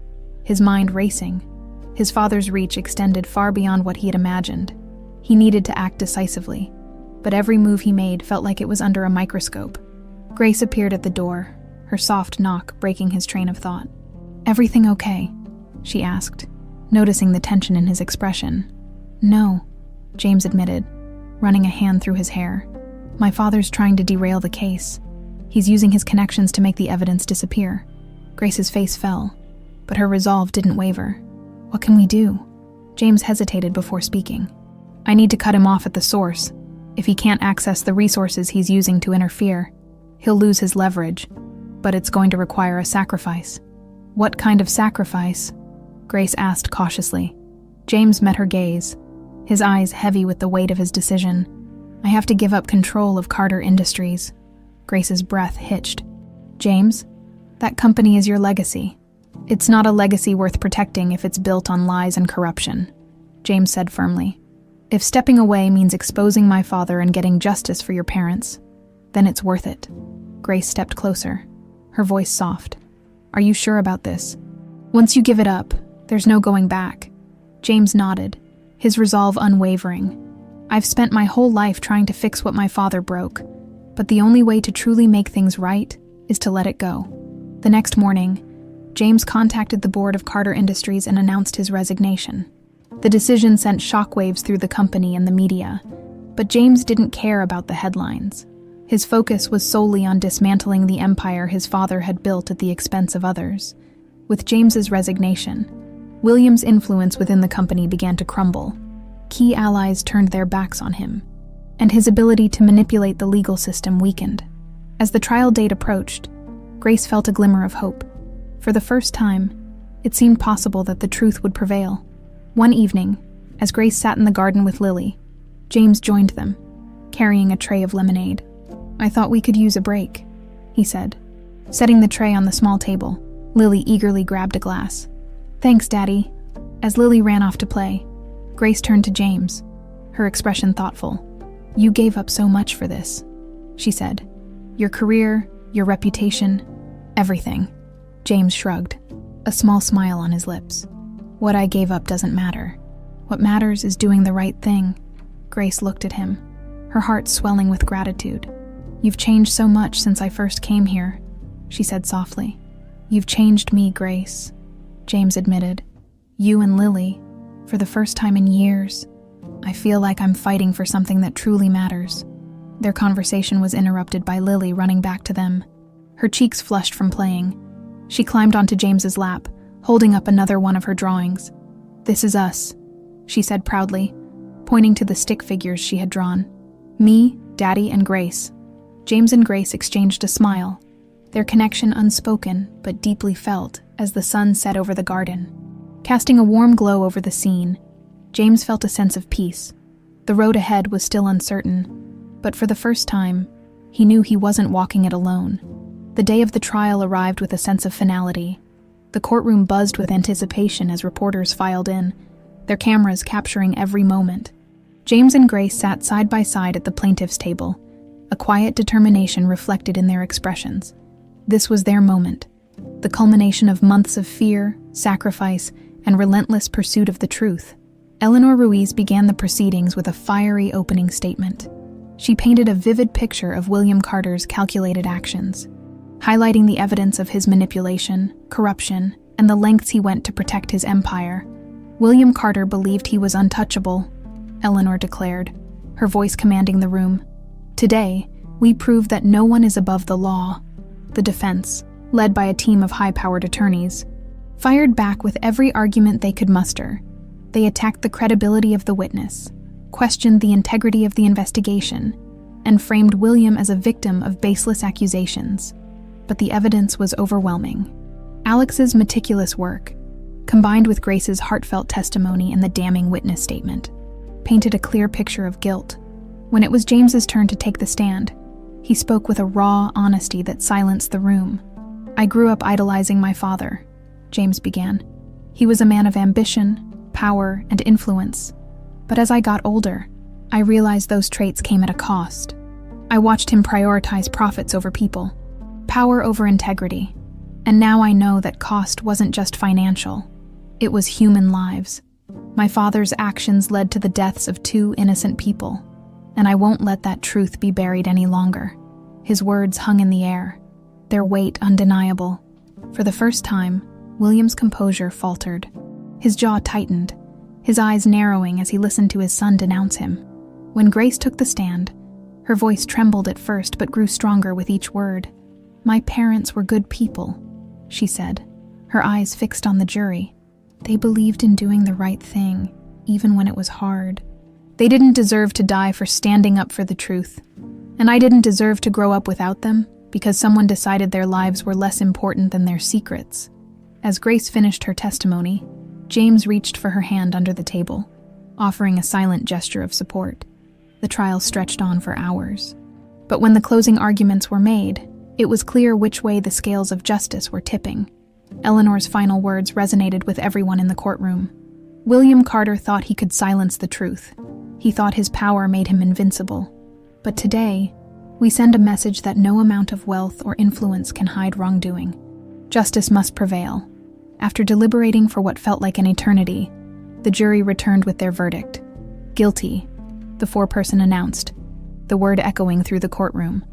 his mind racing. His father's reach extended far beyond what he had imagined. He needed to act decisively, but every move he made felt like it was under a microscope. Grace appeared at the door, her soft knock breaking his train of thought. "Everything okay?" she asked, noticing the tension in his expression. "No," James admitted, running a hand through his hair. "My father's trying to derail the case. He's using his connections to make the evidence disappear." Grace's face fell, but her resolve didn't waver. "What can we do?" James hesitated before speaking. "I need to cut him off at the source. If he can't access the resources he's using to interfere, he'll lose his leverage, but it's going to require a sacrifice." "What kind of sacrifice?" Grace asked cautiously. James met her gaze, his eyes heavy with the weight of his decision. "I have to give up control of Carter Industries." Grace's breath hitched. "James, that company is your legacy. It's not a legacy worth protecting if it's built on lies and corruption," James said firmly. "If stepping away means exposing my father and getting justice for your parents, then it's worth it." Grace stepped closer, her voice soft. "Are you sure about this? Once you give it up, there's no going back." James nodded, his resolve unwavering. "I've spent my whole life trying to fix what my father broke, but the only way to truly make things right is to let it go." The next morning, James contacted the board of Carter Industries and announced his resignation. The decision sent shockwaves through the company and the media, but James didn't care about the headlines. His focus was solely on dismantling the empire his father had built at the expense of others. With James's resignation, William's influence within the company began to crumble. Key allies turned their backs on him, and his ability to manipulate the legal system weakened. As the trial date approached, Grace felt a glimmer of hope. For the first time, it seemed possible that the truth would prevail. One evening, as Grace sat in the garden with Lily, James joined them, carrying a tray of lemonade. "I thought we could use a break," he said. Setting the tray on the small table, Lily eagerly grabbed a glass. "Thanks, Daddy." As Lily ran off to play, Grace turned to James, her expression thoughtful. "You gave up so much for this," she said. "Your career, your reputation, everything." James shrugged, a small smile on his lips. "What I gave up doesn't matter. What matters is doing the right thing." Grace looked at him, her heart swelling with gratitude. "You've changed so much since I first came here," she said softly. "You've changed me, Grace," James admitted. "You and Lily, for the first time in years. I feel like I'm fighting for something that truly matters." Their conversation was interrupted by Lily running back to them. Her cheeks flushed from playing. She climbed onto James's lap, holding up another one of her drawings. "This is us," she said proudly, pointing to the stick figures she had drawn. "Me, Daddy, and Grace." James and Grace exchanged a smile, their connection unspoken but deeply felt as the sun set over the garden. Casting a warm glow over the scene, James felt a sense of peace. The road ahead was still uncertain, but for the first time, he knew he wasn't walking it alone. The day of the trial arrived with a sense of finality. The courtroom buzzed with anticipation as reporters filed in, their cameras capturing every moment. James and Grace sat side by side at the plaintiff's table, a quiet determination reflected in their expressions. This was their moment, the culmination of months of fear, sacrifice, and relentless pursuit of the truth. Eleanor Ruiz began the proceedings with a fiery opening statement. She painted a vivid picture of William Carter's calculated actions, highlighting the evidence of his manipulation, corruption, and the lengths he went to protect his empire. William Carter believed he was untouchable, Eleanor declared, her voice commanding the room. Today, we prove that no one is above the law. The defense, led by a team of high-powered attorneys, fired back with every argument they could muster. They attacked the credibility of the witness, questioned the integrity of the investigation, and framed William as a victim of baseless accusations. But the evidence was overwhelming. Alex's meticulous work, combined with Grace's heartfelt testimony and the damning witness statement, painted a clear picture of guilt. When it was James's turn to take the stand, he spoke with a raw honesty that silenced the room. "I grew up idolizing my father," James began. "He was a man of ambition, power, and influence. But as I got older, I realized those traits came at a cost. I watched him prioritize profits over people, power over integrity, and now I know that cost wasn't just financial. It was human lives. My father's actions led to the deaths of 2 innocent people, and I won't let that truth be buried any longer." His words hung in the air, their weight undeniable. For the first time, William's composure faltered. His jaw tightened, his eyes narrowing as he listened to his son denounce him. When Grace took the stand, her voice trembled at first but grew stronger with each word. "My parents were good people," she said, her eyes fixed on the jury. "They believed in doing the right thing, even when it was hard. They didn't deserve to die for standing up for the truth. And I didn't deserve to grow up without them because someone decided their lives were less important than their secrets." As Grace finished her testimony, James reached for her hand under the table, offering a silent gesture of support. The trial stretched on for hours. But when the closing arguments were made, it was clear which way the scales of justice were tipping. Eleanor's final words resonated with everyone in the courtroom. William Carter thought he could silence the truth. He thought his power made him invincible. But today, we send a message that no amount of wealth or influence can hide wrongdoing. Justice must prevail. After deliberating for what felt like an eternity, the jury returned with their verdict. "Guilty," the foreperson announced, the word echoing through the courtroom.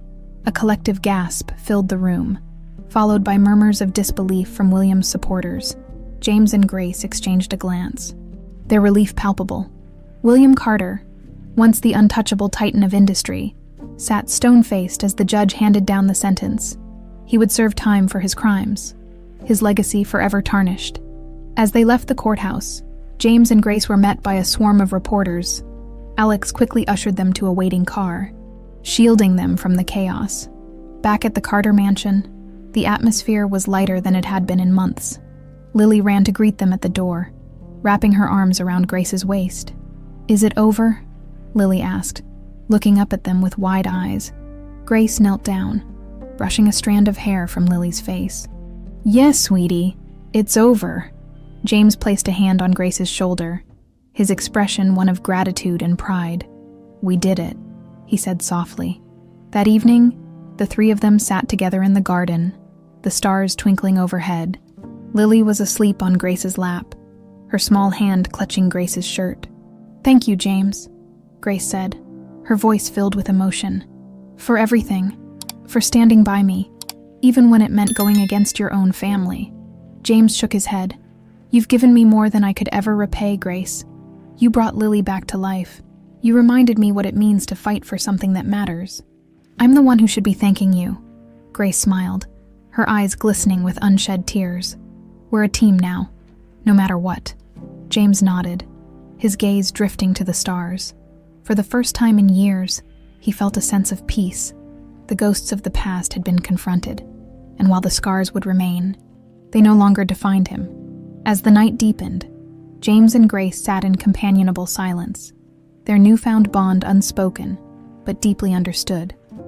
A collective gasp filled the room, followed by murmurs of disbelief from William's supporters. James and Grace exchanged a glance, their relief palpable. William Carter, once the untouchable titan of industry, sat stone-faced as the judge handed down the sentence. He would serve time for his crimes, his legacy forever tarnished. As they left the courthouse, James and Grace were met by a swarm of reporters. Alex quickly ushered them to a waiting car, shielding them from the chaos. Back at the Carter mansion, the atmosphere was lighter than it had been in months. Lily ran to greet them at the door, wrapping her arms around Grace's waist. "Is it over?" Lily asked, looking up at them with wide eyes. Grace knelt down, brushing a strand of hair from Lily's face. "Yes, sweetie, it's over." James placed a hand on Grace's shoulder, his expression one of gratitude and pride. "We did it," he said softly. That evening, the 3 of them sat together in the garden, the stars twinkling overhead. Lily was asleep on Grace's lap, her small hand clutching Grace's shirt. "Thank you, James," Grace said, her voice filled with emotion. "For everything, for standing by me, even when it meant going against your own family." James shook his head. "You've given me more than I could ever repay, Grace. You brought Lily back to life. You reminded me what it means to fight for something that matters." "I'm the one who should be thanking you," Grace smiled, her eyes glistening with unshed tears. "We're a team now, no matter what." James nodded, his gaze drifting to the stars. For the first time in years, he felt a sense of peace. The ghosts of the past had been confronted, and while the scars would remain, They no longer defined him. As the night deepened, James and Grace sat in companionable silence, their newfound bond unspoken, but deeply understood.